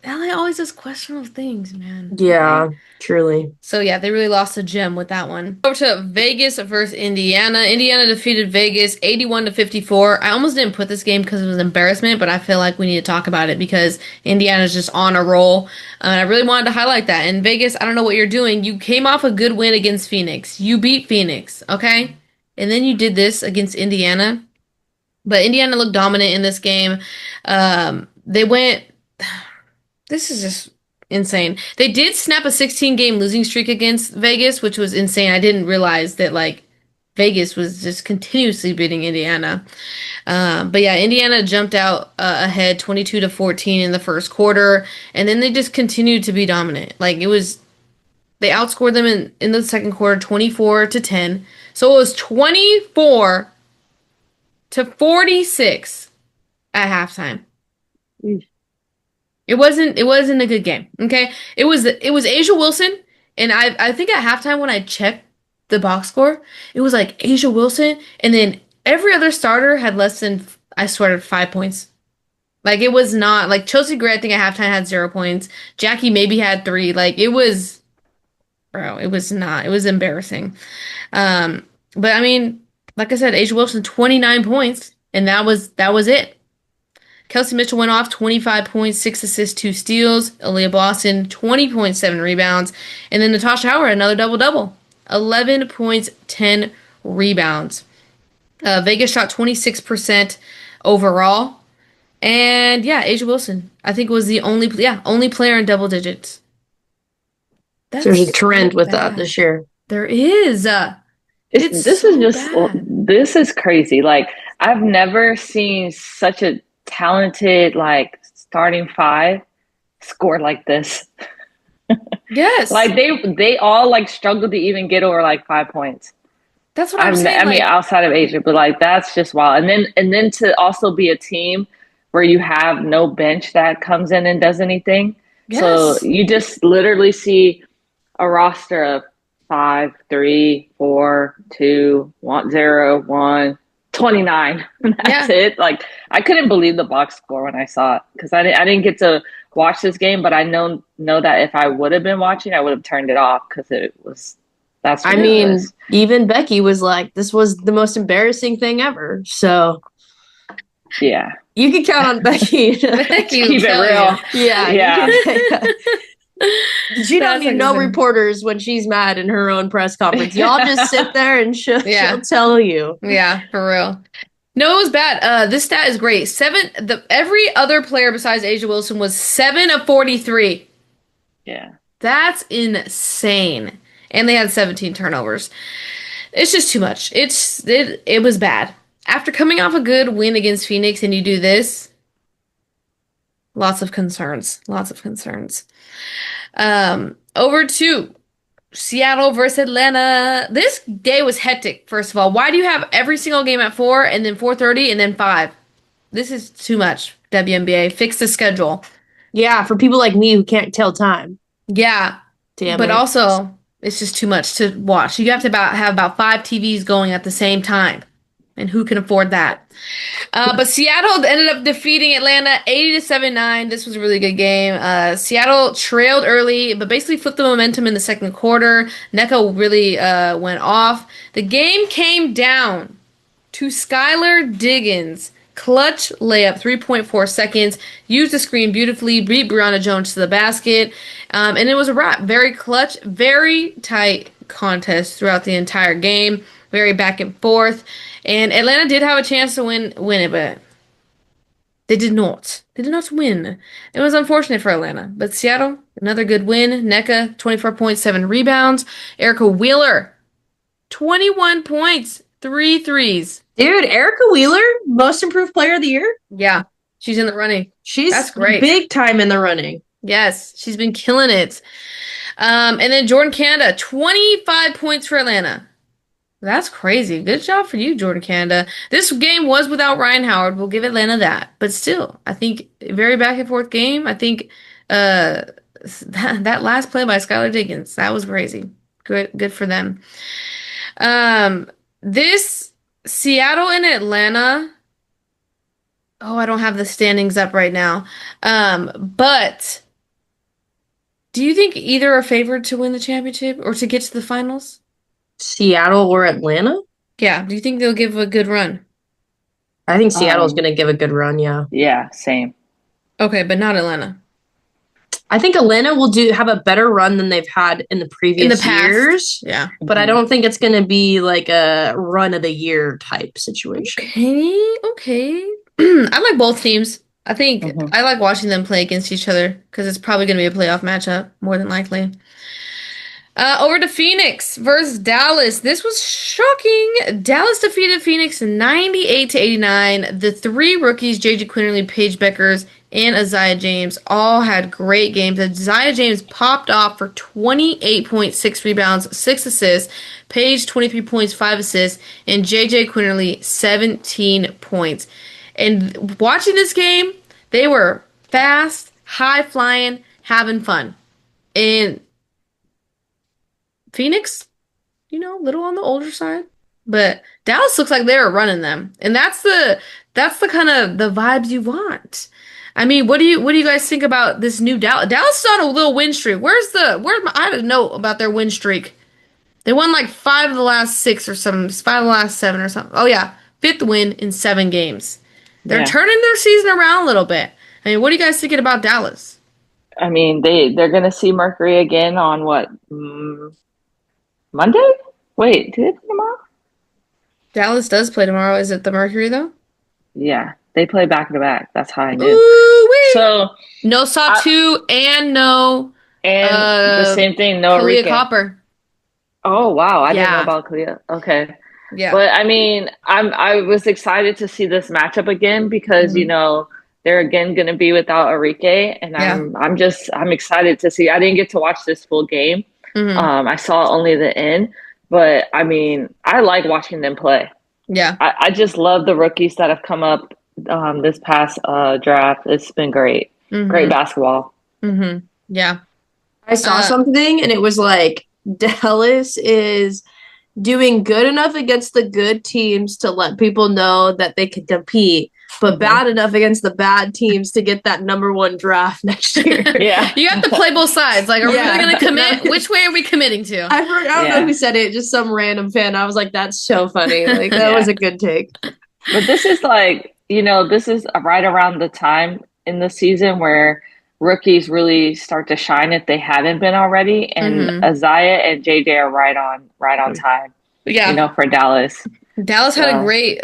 LA always does questionable things, man. Yeah, truly. So, yeah, they really lost a gem with that one. Over to Vegas versus Indiana. Indiana defeated Vegas 81-54. I almost didn't put this game because it was an embarrassment, but I feel like we need to talk about it because Indiana's just on a roll. And I really wanted to highlight that. In Vegas, I don't know what you're doing. You came off a good win against Phoenix. You beat Phoenix, okay? And then you did this against Indiana. But Indiana looked dominant in this game. They went... This is just insane. They did snap a 16-game losing streak against Vegas, which was insane. I didn't realize that, like, Vegas was just continuously beating Indiana. But yeah, Indiana jumped out ahead 22-14 in the first quarter, and then they just continued to be dominant. Like, they outscored them in the second quarter 24-10. So it was 24-46 at halftime. It wasn't a good game. Okay. It was A'ja Wilson, and I think at halftime when I checked the box score, it was like A'ja Wilson, and then every other starter had less than, I swear, 5 points. Like, it was not like Chelsea Gray, I think at halftime had 0 points. Jackie maybe had 3. Like, it was embarrassing. But I mean, like I said, A'ja Wilson 29 points, and that was it. Kelsey Mitchell went off 25 points, 6 assists, 2 steals. Aaliyah Boston, 20.7 rebounds. And then Natasha Howard, another double-double. 11 points, 10 rebounds. Vegas shot 26% overall. And, yeah, A'ja Wilson, I think, was the only player in double digits. There's a trend with that this year. There is. This is crazy. Like, I've never seen such a talented, like, starting five score like this. Yes. Like, they all, like, struggled to even get over, like, 5 points. That's what I'm saying. I mean, outside of A'ja, but, like, that's just wild. And then to also be a team where you have no bench that comes in and does anything. Yes. So you just literally see a roster of 5, 3, 4, 2, 1, 0, 1, 29. That's it. Like, I couldn't believe the box score when I saw it because I didn't get to watch this game, but I know that if I would have been watching, I would have turned it off because that's ridiculous. Even Becky was like, this was the most embarrassing thing ever. So yeah, you can count on Becky to keep it real. Yeah. She don't need no reporters when she's mad in her own press conference. Y'all just sit there and she'll tell you. Yeah, for real. No, it was bad. This stat is great. Every other player besides A'ja Wilson was 7 of 43. Yeah. That's insane. And they had 17 turnovers. It's just too much. It was bad. After coming off a good win against Phoenix and you do this, lots of concerns. Over to Seattle versus Atlanta. This day was hectic, first of all. Why do you have every single game at 4 and then 4:30 and then 5? This is too much, WNBA. Fix the schedule. Yeah, for people like me who can't tell time. Yeah. Damn but also, it's just too much to watch. You have to have about 5 TVs going at the same time. And who can afford that? But Seattle ended up defeating Atlanta 80-79. This was a really good game. Seattle trailed early, but basically flipped the momentum in the second quarter. Nneka really went off. The game came down to Skylar Diggins. Clutch layup, 3.4 seconds. Used the screen beautifully. Beat Brianna Jones to the basket. And it was a wrap. Very clutch. Very tight contest throughout the entire game. Very back and forth. And Atlanta did have a chance to win it, but they did not. They did not win. It was unfortunate for Atlanta. But Seattle, another good win. Nneka, 24.7 rebounds. Erica Wheeler, 21 points, 3 threes. Dude, Erica Wheeler, most improved player of the year? Yeah, she's in the running. That's great. Big time in the running. Yes, she's been killing it. And then Jordan Canada, 25 points for Atlanta. That's crazy. Good job for you, Jordan Canada. This game was without Ryan Howard. We'll give Atlanta that. But still, I think very back and forth game. I think that last play by Skylar Diggins, that was crazy. Good for them. This Seattle and Atlanta. Oh, I don't have the standings up right now. But do you think either are favored to win the championship or to get to the finals? Seattle or Atlanta? Yeah. Do you think they'll give a good run? I think Seattle's going to give a good run, yeah. Yeah, same. Okay, but not Atlanta. I think Atlanta will have a better run than they've had in the previous years. Yeah. But I don't think it's going to be like a run of the year type situation. Okay. I like both teams. I think I like watching them play against each other because it's probably going to be a playoff matchup, more than likely. Over to Phoenix versus Dallas. This was shocking. Dallas defeated Phoenix 98-89. The 3 rookies, JJ Quinterly, Paige Beckers, and Isaiah James, all had great games. Isaiah James popped off for 28.6 rebounds, 6 assists. Paige, 23 points, 5 assists. And JJ Quinterly, 17 points. And watching this game, they were fast, high-flying, having fun. And Phoenix, little on the older side, but Dallas looks like they're running them, and that's the kind of the vibes you want. I mean, what do you guys think about this new Dallas? Dallas is on a little win streak. I have a note about their win streak. They won like 5 of the last 6 or something, 5 of the last 7 or something. Oh yeah, 5th win in 7 games. They're turning their season around a little bit. I mean, what are you guys thinking about Dallas? I mean, they're gonna see Mercury again on what? Monday? Wait, do they play tomorrow? Dallas does play tomorrow. Is it the Mercury, though? Yeah, they play back-to-back. That's how I knew. Ooh-wee. So no Satu and no... And the same thing, no Kalia Copper. Oh, wow. I didn't know about Kalia. Okay. Yeah. But, I mean, I was excited to see this matchup again because, they're again going to be without Arike. And I'm excited to see. I didn't get to watch this full game. I saw only the end, but I mean, I like watching them play. Yeah. I just love the rookies that have come up this past draft. It's been great. Great basketball. Yeah. I saw something and it was like Dallas is doing good enough against the good teams to let people know that they can compete, but bad enough against the bad teams to get that #1 draft next year. Yeah. You have to play both sides. Like, are we really going to commit? Which way are we committing to? I don't know who said it, just some random fan. I was like, that's so funny. Like, that was a good take. But this is like, this is right around the time in the season where rookies really start to shine if they haven't been already. And Isaiah and JJ are right on time. Yeah. For Dallas. Dallas had a great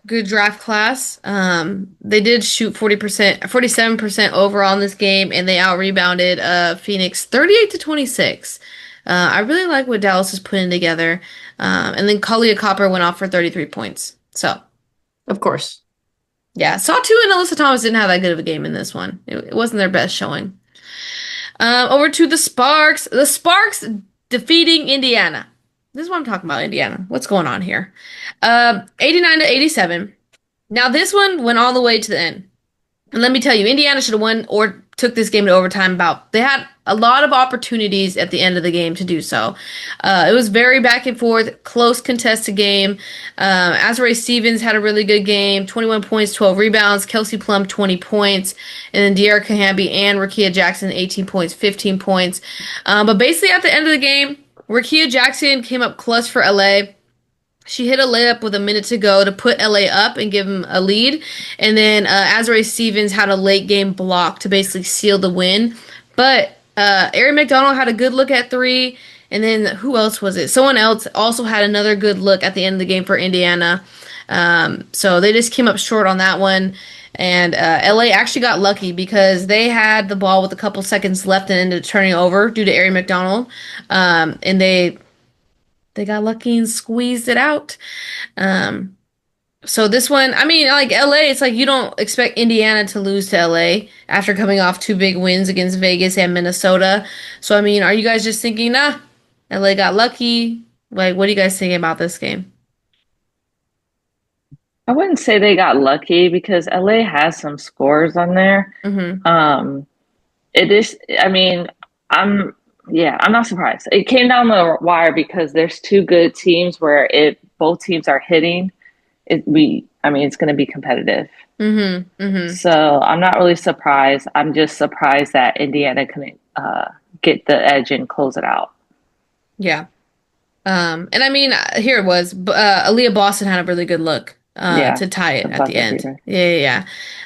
good draft class. They did shoot 47% overall in this game, and they out-rebounded Phoenix 38-26. I really like what Dallas is putting together. And then Kalia Copper went off for 33 points. So, of course. Yeah, Sawtoo and Alyssa Thomas didn't have that good of a game in this one. It wasn't their best showing. Over to the Sparks. The Sparks defeating Indiana. This is what I'm talking about, Indiana. What's going on here? 89-87. Now, this one went all the way to the end. And let me tell you, Indiana should have won or took this game to overtime. They had a lot of opportunities at the end of the game to do so. It was very back and forth, close contested game. Azrae Stevens had a really good game, 21 points, 12 rebounds. Kelsey Plum, 20 points. And then De'Ara Kahambi and Rakia Jackson, 18 points, 15 points. But basically at the end of the game, Rakia Jackson came up clutch for LA. She hit a layup with a minute to go to put LA up and give them a lead. And then Azrae Stevens had a late game block to basically seal the win. But Ari McDonald had a good look at 3. And then who else was it? Someone else also had another good look at the end of the game for Indiana. So they just came up short on that one. And LA actually got lucky because they had the ball with a couple seconds left and ended up turning over due to Ari McDonald. And they got lucky and squeezed it out. So this one, I mean, like LA, it's like you don't expect Indiana to lose to LA after coming off 2 big wins against Vegas and Minnesota. So, I mean, are you guys just thinking, nah, LA got lucky? Like, what are you guys thinking about this game? I wouldn't say they got lucky because LA has some scores on there. It is, I mean, I'm not surprised. It came down the wire because there's 2 good teams where if both teams are hitting, it's going to be competitive. So I'm not really surprised. I'm just surprised that Indiana couldn't get the edge and close it out. Yeah. And I mean, here it was. Aaliyah Boston had a really good look to tie it at the end. Yeah.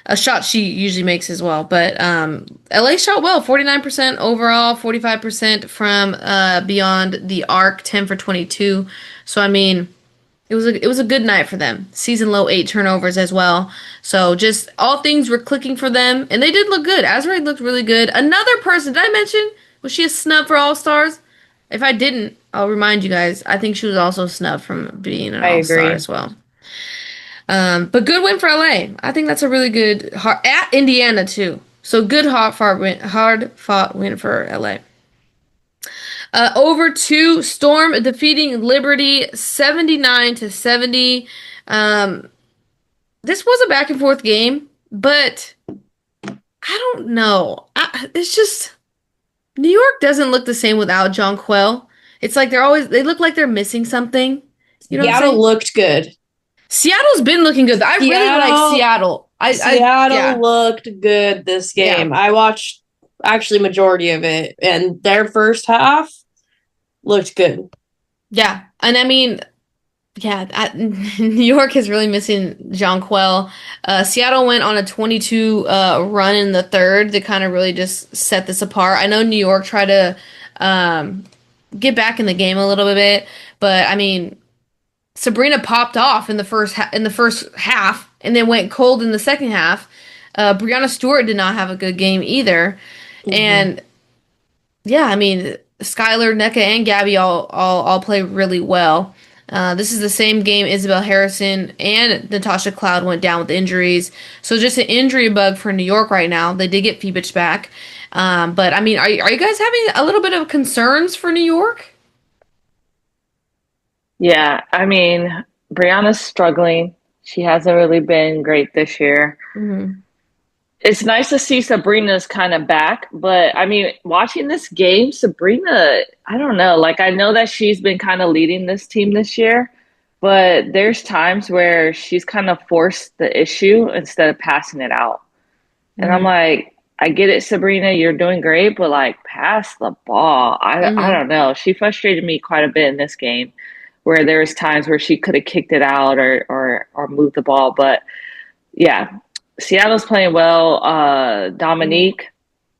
A shot she usually makes as well. But LA shot well, 49% overall, 45% from beyond the arc, 10 for 22. So, I mean, it was a good night for them. Season low 8 turnovers as well. So just all things were clicking for them, and they did look good. Azrae looked really good. Another person, did I mention, was she a snub for All-Stars? If I didn't, I'll remind you guys. I think she was also snubbed from being an All-Star as well. But good win for LA. I think that's a really good at Indiana too. So good hard fought win for LA. Over to Storm defeating Liberty 79-70. This was a back and forth game, but I don't know. It's just New York doesn't look the same without Jonquel. It's like they look like they're missing something. You know Seattle looked good. Seattle's been looking good. I really like Seattle. Seattle looked good this game. I watched actually majority of it, and their first half looked good. Yeah, and I mean, New York is really missing Jonquel. Seattle went on a 22 run in the third to kind of really just set this apart. I know New York tried to get back in the game a little bit, but I mean, Sabrina popped off in the first half and then went cold in the second half. Brianna Stewart did not have a good game either. And yeah, I mean, Skylar, NECA, and Gabby all play really well. This is the same game Isabel Harrison and Natasha Cloud went down with injuries. So just an injury bug for New York right now. They did get Phoebich back. But, I mean, are you guys having a little bit of concerns for New York? Yeah, I mean, Brianna's struggling. She hasn't really been great this year. It's nice to see Sabrina's kind of back, but I mean, watching this game, Sabrina, I don't know. Like, I know that she's been kind of leading this team this year, but there's times where she's kind of forced the issue instead of passing it out. And I'm like, I get it, Sabrina, you're doing great, but like, pass the ball. I don't know. She frustrated me quite a bit in this game, where there was times where she could have kicked it out or moved the ball. But yeah, Seattle's playing well. Dominique,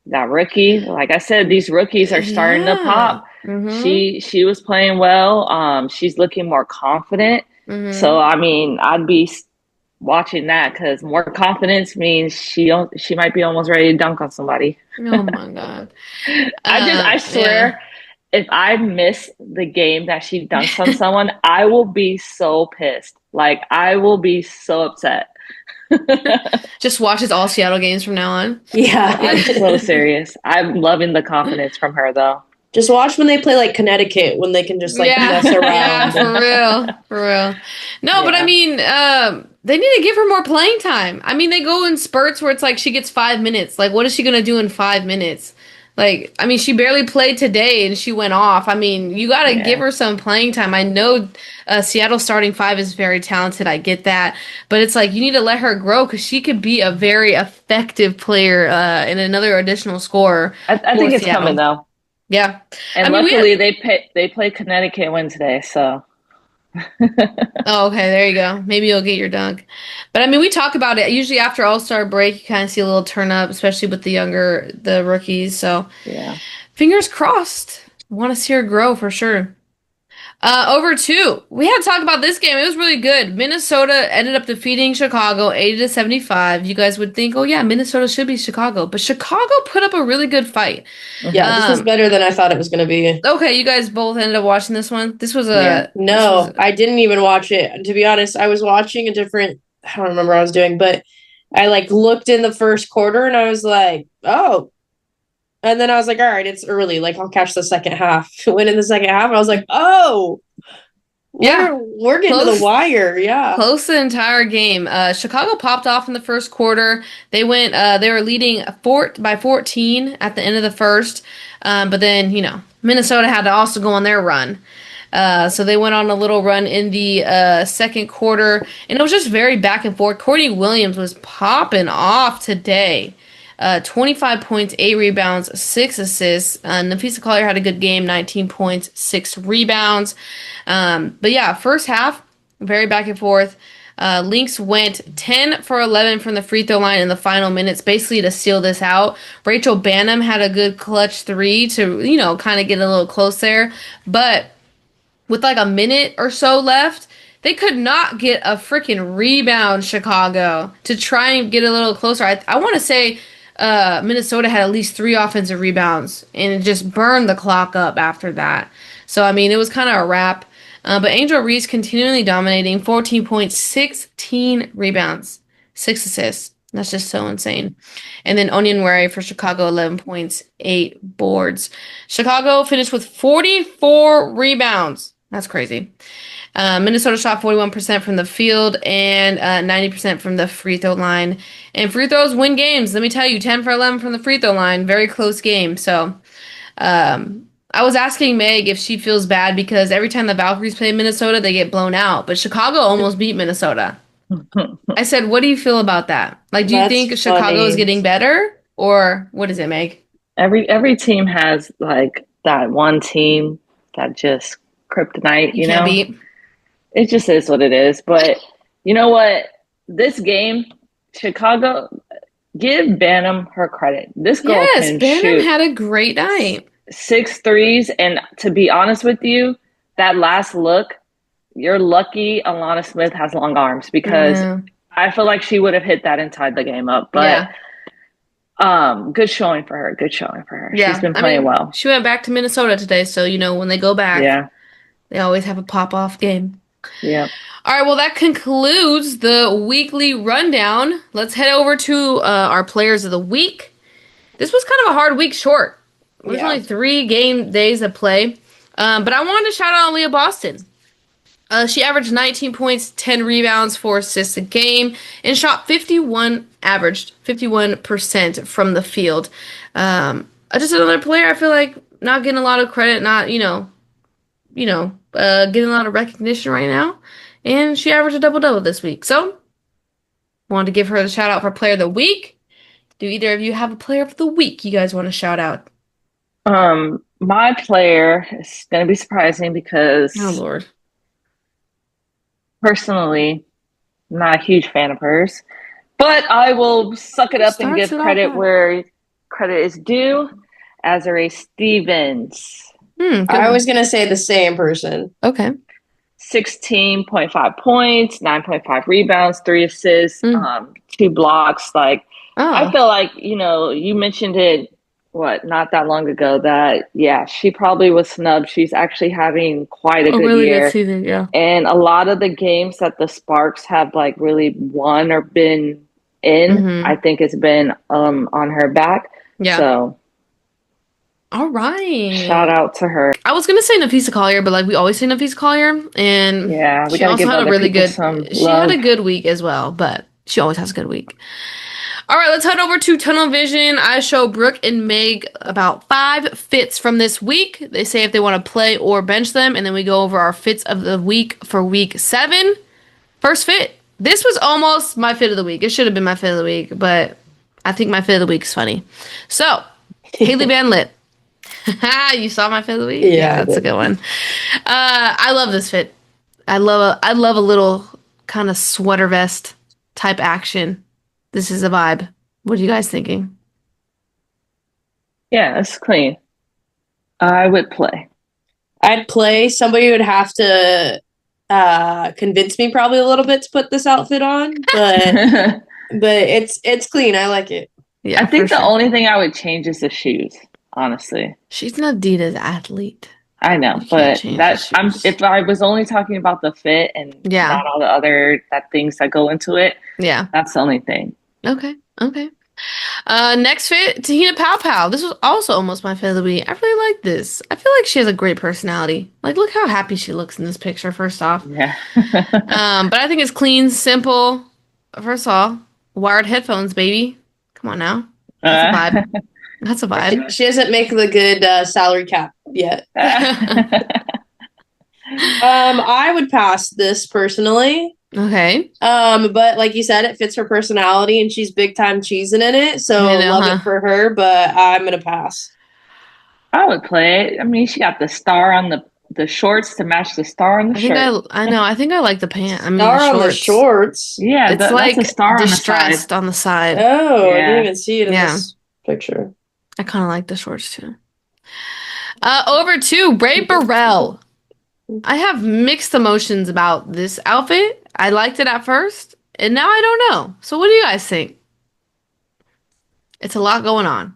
that rookie, like I said, these rookies are starting to pop. She was playing well. She's looking more confident. So I mean, I'd be watching that because more confidence means she might be almost ready to dunk on somebody. Oh my God. I swear, if I miss the game that she dunks on someone, I will be so pissed. Like, I will be so upset. Just watches all Seattle games from now on. Yeah. I'm so serious. I'm loving the confidence from her, though. Just watch when they play like Connecticut, when they can just like mess around. Yeah, for real. No, but I mean, they need to give her more playing time. I mean, they go in spurts where it's like she gets 5 minutes. Like, what is she going to do in 5 minutes? Like, I mean, she barely played today and she went off. I mean, you got to give her some playing time. I know Seattle's starting five is very talented. I get that. But it's like, you need to let her grow because she could be a very effective player and another additional scorer. I think it's Seattle. Coming, though. Yeah. And luckily, they play Connecticut Wednesday, so. Oh, okay. There you go. Maybe you'll get your dunk. But I mean, we talk about it. Usually after All-Star break, you kind of see a little turn up, especially with the rookies. So, yeah. Fingers crossed. Want to see her grow for sure. Over two. We had to talk about this game. It was really good. Minnesota ended up defeating Chicago 80-75. You guys would think, oh yeah, Minnesota should be Chicago, but Chicago put up a really good fight. Yeah, this was better than I thought it was going to be. Okay, you guys both ended up watching this one. This was I didn't even watch it. To be honest, I was watching a different. I don't remember what I was doing, but I like looked in the first quarter and I was like, oh. And then I was like, all right, it's early. Like, I'll catch the second half. Went in the second half, and I was like, oh, we're getting to the wire. Yeah. Close the entire game. Chicago popped off in the first quarter. They were leading by 14 at the end of the first. But then, Minnesota had to also go on their run. So they went on a little run in the second quarter. And it was just very back and forth. Courtney Williams was popping off today. 25 points, 8 rebounds, 6 assists. Nafisa Collier had a good game, 19 points, 6 rebounds. But yeah, first half, very back and forth. Lynx went 10 for 11 from the free throw line in the final minutes, basically to seal this out. Rachel Banham had a good clutch 3 to, kind of get a little close there. But with like a minute or so left, they could not get a freaking rebound, Chicago, to try and get a little closer. I want to say Minnesota had at least 3 offensive rebounds, and it just burned the clock up after that. So, I mean, it was kind of a wrap. But Angel Reese continually dominating, 14 points, 16 rebounds, 6 assists. That's just so insane. And then Onyenwere for Chicago, 11 points, 8 boards. Chicago finished with 44 rebounds. That's crazy. Minnesota shot 41% from the field and 90% from the free throw line. And free throws win games. Let me tell you, 10 for 11 from the free throw line. Very close game. So I was asking Meg if she feels bad because every time the Valkyries play Minnesota, they get blown out. But Chicago almost beat Minnesota. I said, what do you feel about that? Like, do you think Chicago is getting better? Or what is it, Meg? Every team has, like, that one team that just kryptonite, you know? Beat. It just is what it is. But you know what? This game, Chicago, give Banham her credit. This girl can Banham shoot. had a great night. 6 threes. And to be honest with you, that last look, you're lucky Alana Smith has long arms because I feel like she would have hit that and tied the game up. But good showing for her. Good showing for her. Yeah. She's been playing well. She went back to Minnesota today, so when they go back, they always have a pop-off game. Yeah. All right, well, that concludes the weekly rundown. Let's head over to our players of the week. This was kind of a hard week short. There's only 3 game days of play. But I wanted to shout out Leah Boston. She averaged 19 points, 10 rebounds, 4 assists a game, and averaged 51% from the field. Just another player I feel like not getting a lot of credit, not, getting a lot of recognition right now. And she averaged a double-double this week. So, wanted to give her the shout out for Player of the Week. Do either of you have a Player of the Week you guys want to shout out? My player is going to be surprising because, oh Lord, personally, I'm not a huge fan of hers, but I will suck it up and give credit where credit is due. Azurá Stevens. I was going to say the same person. Okay. 16.5 points, 9.5 rebounds, 3 assists, 2 blocks. Like, I feel like, you mentioned it, not that long ago that, she probably was snubbed. She's actually having quite a good really year. Good season, yeah. And a lot of the games that the Sparks have, like, really won or been in, I think it's been on her back. Yeah. So. All right. Shout out to her. I was gonna say Napheesa Collier, but like we always say Napheesa Collier, and we gotta give had a really good. She love. had a good week as well, but she always has a good week. All right, let's head over to Tunnel Vision. I show Brooke and Meg about 5 fits from this week. They say if they want to play or bench them, and then we go over our fits of the week for week 7. First fit. This was almost my fit of the week. It should have been my fit of the week, but I think my fit of the week is funny. So, Haley Van Lith. You saw my fit of the week? Yeah, that's a good one. I love this fit. I love a little kind of sweater vest type action. This is a vibe. What are you guys thinking? Yeah, it's clean. I would play. I'd play. Somebody would have to convince me probably a little bit to put this outfit on, but it's clean. I like it. Yeah, I think the only thing I would change is the shoes. Honestly, she's an Adidas athlete. I know, but if I was only talking about the fit and not all the other things that go into it, that's the only thing. Okay. Next fit, Tahina Pow Pow. This was also almost my fit of the week. I really like this. I feel like she has a great personality. Like, look how happy she looks in this picture. First off, yeah. But I think it's clean, simple. First of all, wired headphones, baby. Come on now, that's a vibe. That's a vibe. She doesn't make the good salary cap yet. I would pass this personally. Okay. But like you said, it fits her personality and she's big time cheesing in it. So love it for her, but I'm going to pass. I would play it. I mean, she got the star on the shorts to match the star on the shirt. I know. I think I like the pants. I mean, star on the shorts. Yeah, it's like that's a star distressed on the side. Oh, I didn't even see it in this picture. I kind of like the shorts too. Over to Bray Burrell. I have mixed emotions about this outfit. I liked it at first, and now I don't know. So what do you guys think? It's a lot going on.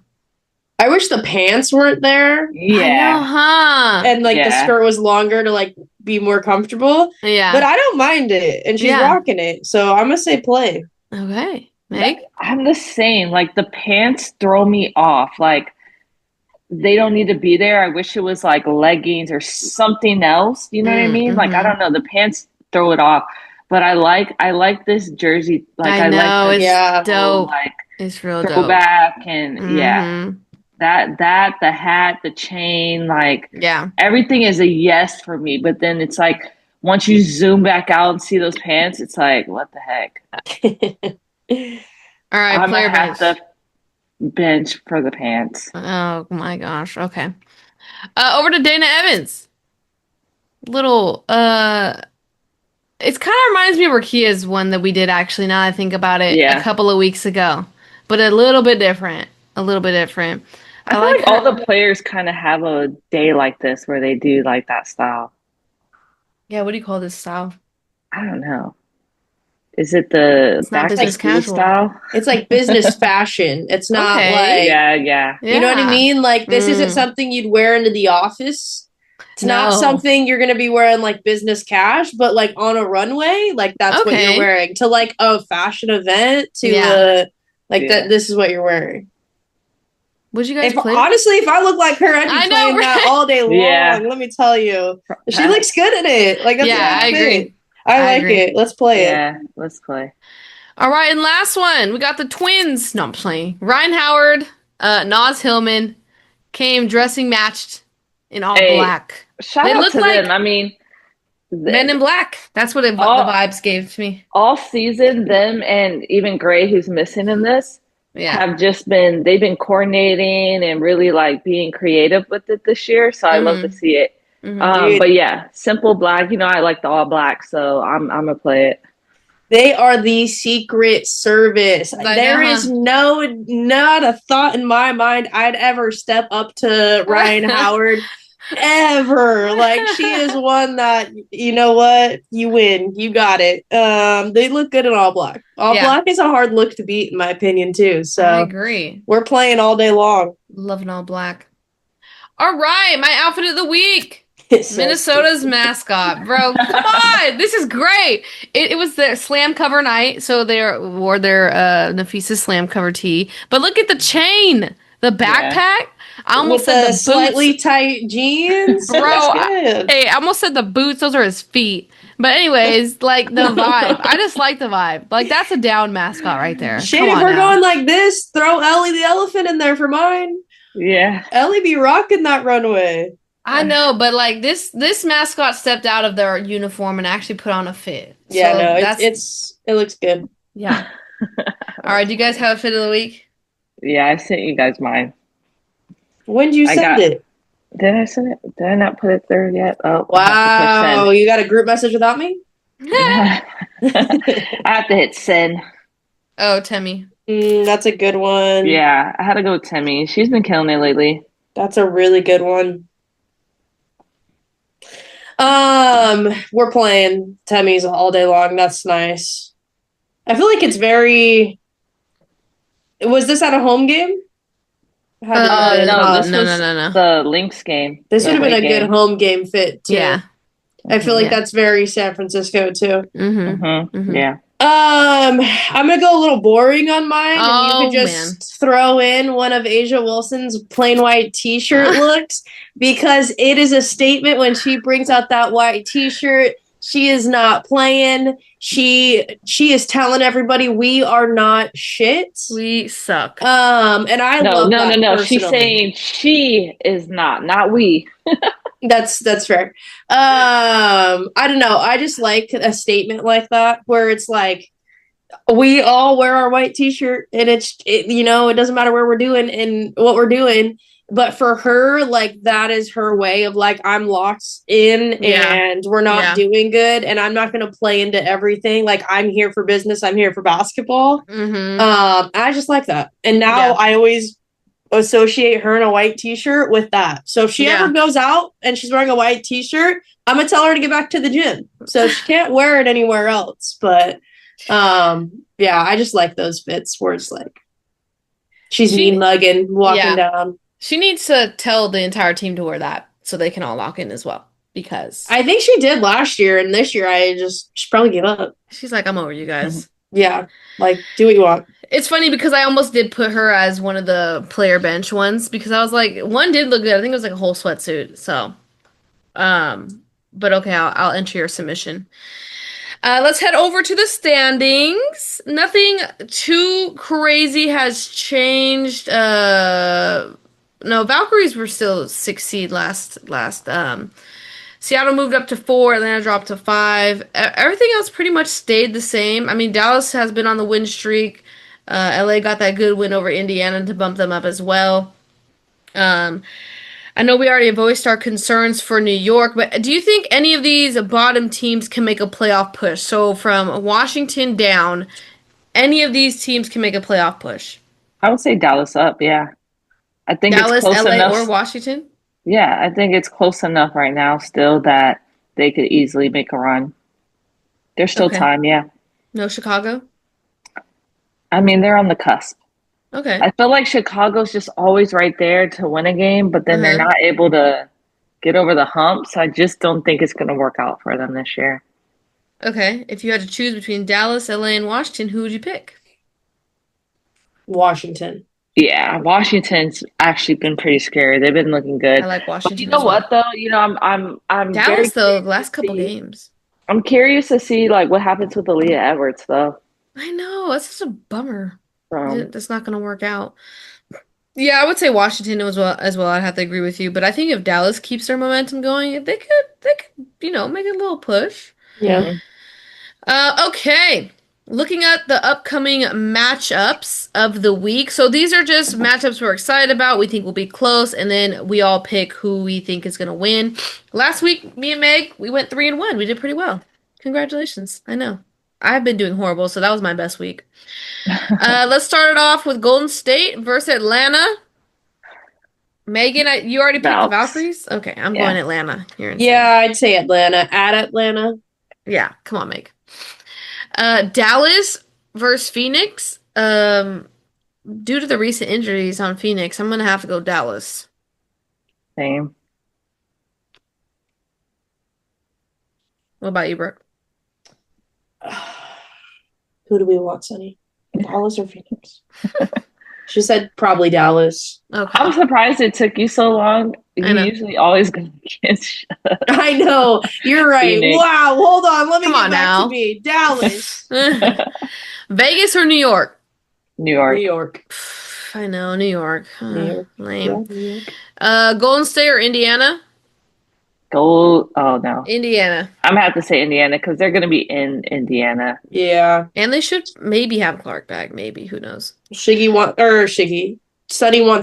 I wish the pants weren't there. Yeah. I know, huh? And the skirt was longer to be more comfortable. Yeah. But I don't mind it, and she's rocking it. So I'm gonna say play. Okay. Meg? I'm the same. Like, the pants throw me off. Like, they don't need to be there. I wish it was like leggings or something else. You know what I mean? Like, I don't know. The pants throw it off. But I like this jersey. Like, I know, it's dope. Like, it's real throwback dope. And that the hat, the chain, like everything is a yes for me. But then it's like once you zoom back out and see those pants, it's like, what the heck? All right, I'm player bench. Have to bench for the pants. Oh my gosh. Okay. Over to Dana Evans. Little it kind of reminds me of Rakia's one that we did actually, now I think about it, a couple of weeks ago. But a little bit different. I feel like all the players kind of have a day like this where they do like that style. Yeah, what do you call this style? I don't know. Is it the back business casual style? It's like business fashion. It's not like yeah. You know what I mean? Like, this isn't something you'd wear into the office. It's not something you're gonna be wearing like business cash, but like on a runway, like that's what you're wearing to like a fashion event to that. This is what you're wearing. Would you guys play? Honestly, if I look like her, I'd be playing that all day long. Honestly, if I look like her, I'd be playing that all day long. Yeah. Let me tell you. She looks good at it. Like, that's I agree. I like it. Let's play it. Yeah, let's play. All right, and last one. We got the twins. No, I'm playing. Ryan Howard, Naz Hillman came dressing matched in all black. Shout out to them. I mean, Men in Black. That's what the vibes gave to me. All season, them and even Gray, who's missing in this, have just been, they've been coordinating and really like being creative with it this year. So I love to see it. But yeah, simple black. You know, I like the all black, so I'm gonna play it. They are the secret service. There is not a thought in my mind I'd ever step up to Ryan Howard. Ever. Like, she is one that, you know what? You win. You got it. They look good in all black. All black is a hard look to beat, in my opinion, too. So I agree. We're playing all day long. Loving all black. All right, my outfit of the week. Minnesota's mascot. Bro, come on. This is great. It was their slam cover night, so they wore their Nafisa slam cover tee. But look at the chain. The backpack. Yeah. I almost said the boots. Slightly tight jeans. Bro, I almost said the boots. Those are his feet. But anyways, like the vibe. I just like the vibe. Like, that's a down mascot right there. Shane, if we're going like this, throw Ellie the elephant in there for mine. Yeah. Ellie be rocking that runway. I know, but like this mascot stepped out of their uniform and actually put on a fit. Yeah, so it looks good. Yeah. All right, do you guys have a fit of the week? Yeah, I sent you guys mine. When did you send it? Did I send it? Did I not put it there yet? Oh, wow! You got a group message without me? I have to hit send. Oh, Temmie. That's a good one. Yeah, I had to go with Temmie. She's been killing it lately. That's a really good one. We're playing Temmie's all day long. That's nice. I feel like it's very. Was this at a home game? No, this was the Lynx game. This would have been a good home game fit too. Yeah, I feel like that's very San Francisco too. Yeah. I'm gonna go a little boring on mine. And you could just throw in one of Asia Wilson's plain white T-shirt looks, because it is a statement when she brings out that white T-shirt. She is not playing. She is telling everybody we are not shit. We suck. And I love that. No. She's saying she is not we. That's fair. I don't know. I just like a statement like that where it's like we all wear our white T-shirt and it doesn't matter where we're doing and what we're doing. But for her, like, that is her way of like, I'm locked in and we're not doing good and I'm not going to play into everything. Like, I'm here for business. I'm here for basketball. I just like that. And now I always associate her in a white T-shirt with that. So if she ever goes out and she's wearing a white T-shirt, I'm going to tell her to get back to the gym. So she can't wear it anywhere else. But I just like those fits where it's like she's mean mugging, walking down. She needs to tell the entire team to wear that so they can all lock in as well. Because I think she did last year, and this year she probably gave up. She's like, I'm over you guys. Yeah, like, do what you want. It's funny because I almost did put her as one of the player bench ones because I was like, one did look good. I think it was like a whole sweatsuit. So, but okay, I'll enter your submission. Let's head over to the standings. Nothing too crazy has changed. No, Valkyries were still 6 seed last. Seattle moved up to 4. Atlanta dropped to 5. Everything else pretty much stayed the same. I mean, Dallas has been on the win streak. LA got that good win over Indiana to bump them up as well. I know we already voiced our concerns for New York, but do you think any of these bottom teams can make a playoff push? So from Washington down, any of these teams can make a playoff push? I would say Dallas up, yeah. I think Dallas, it's close LA, enough. Or Washington? Yeah, I think it's close enough right now still that they could easily make a run. There's still time, yeah. No Chicago? I mean, they're on the cusp. Okay. I feel like Chicago's just always right there to win a game, but then they're not able to get over the hump, so I just don't think it's going to work out for them this year. Okay. If you had to choose between Dallas, LA, and Washington, who would you pick? Washington. Yeah, Washington's actually been pretty scary. They've been looking good. I like Washington. But you know what though? You know, I'm Dallas very though. The last couple games. I'm curious to see like what happens with Aaliyah Edwards though. I know that's just a bummer. Um, That's not going to work out. Yeah, I would say Washington as well. I'd have to agree with you, but I think if Dallas keeps their momentum going, they could make a little push. Yeah. Okay. Looking at the upcoming matchups of the week. So these are just matchups we're excited about, we think will be close, and then we all pick who we think is going to win. Last week, me and Meg, we went 3-1. We did pretty well. Congratulations. I know. I've been doing horrible, so that was my best week. Let's start it off with Golden State versus Atlanta. Megan, you already picked the Valkyries? Okay, I'm going Atlanta. Yeah, I'd say Atlanta. At Atlanta. Yeah, come on, Meg. Dallas versus Phoenix. Due to the recent injuries on Phoenix, I'm going to have to go Dallas. Same. What about you, Brooke? Who do we want, Sunny? Dallas or Phoenix? She said probably Dallas. Okay. I'm surprised it took you so long. You usually always go against. I know. You're right. Phoenix. Wow. Hold on. Let me Come get on back now. to me. Dallas. Vegas or New York? New York. New York. I know, New York. New York. Lame. Yeah, New York. Golden State or Indiana? Oh no. Indiana. I'm gonna have to say Indiana because they're gonna be in Indiana. Yeah. And they should maybe have Clark back. Maybe. Who knows? Sunny wants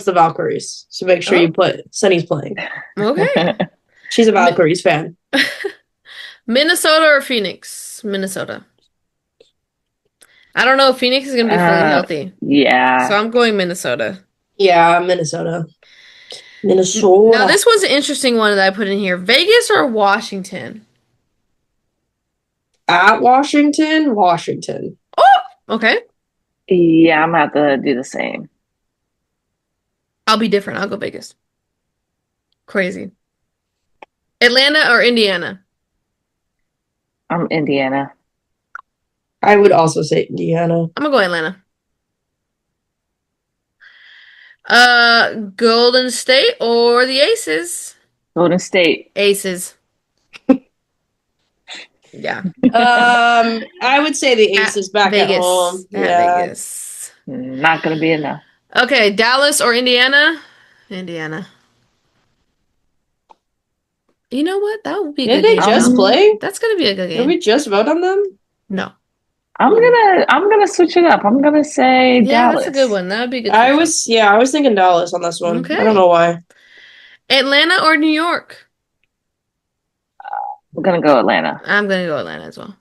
the Valkyries. So make sure you put Sunny's playing. Okay. She's a Valkyries fan. Minnesota or Phoenix? Minnesota. I don't know if Phoenix is going to be fully healthy. Yeah. So I'm going Minnesota. Yeah, Minnesota. Minnesota. Now, this one's an interesting one that I put in here. Vegas or Washington? At Washington? Washington. Oh! Okay. Yeah, I'm going to have to do the same. I'll be different. I'll go Vegas. Crazy. Atlanta or Indiana? I'm Indiana. I would also say Indiana. I'm going to go Atlanta. Golden State or the Aces? Golden State. Aces. Yeah. I would say the Aces back Vegas. at home. At Vegas. Not going to be enough. Okay, Dallas or Indiana? Indiana. You know what? That would be a good game. Did they just play? That's going to be a good game. Did we just vote on them? No. I'm gonna switch it up. I'm gonna say Dallas. That's a good one. That would be good. I was thinking Dallas on this one. Okay. I don't know why. Atlanta or New York? I'm gonna go Atlanta. I'm gonna go Atlanta as well.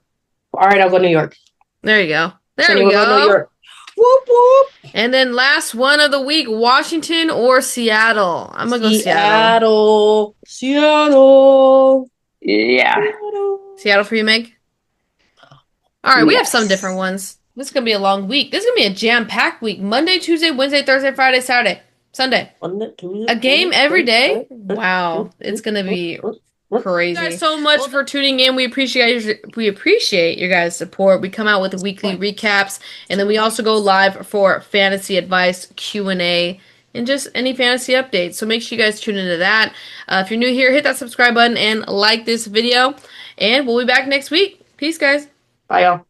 All right, I'll go New York. There you go. There we we go. New York. Whoop whoop. And then last one of the week, Washington or Seattle? I'm gonna go Seattle. Seattle. Yeah. Seattle for you, Meg? All right, we have some different ones. This is going to be a long week. This is going to be a jam-packed week. Monday, Tuesday, Wednesday, Thursday, Friday, Saturday, Sunday. A game every day? Wow. It's going to be crazy. Thank you guys so much for tuning in. We appreciate your guys' support. We come out with weekly recaps, and then we also go live for fantasy advice, Q&A, and just any fantasy updates. So make sure you guys tune into that. If you're new here, hit that subscribe button and like this video. And we'll be back next week. Peace, guys. Bye, y'all.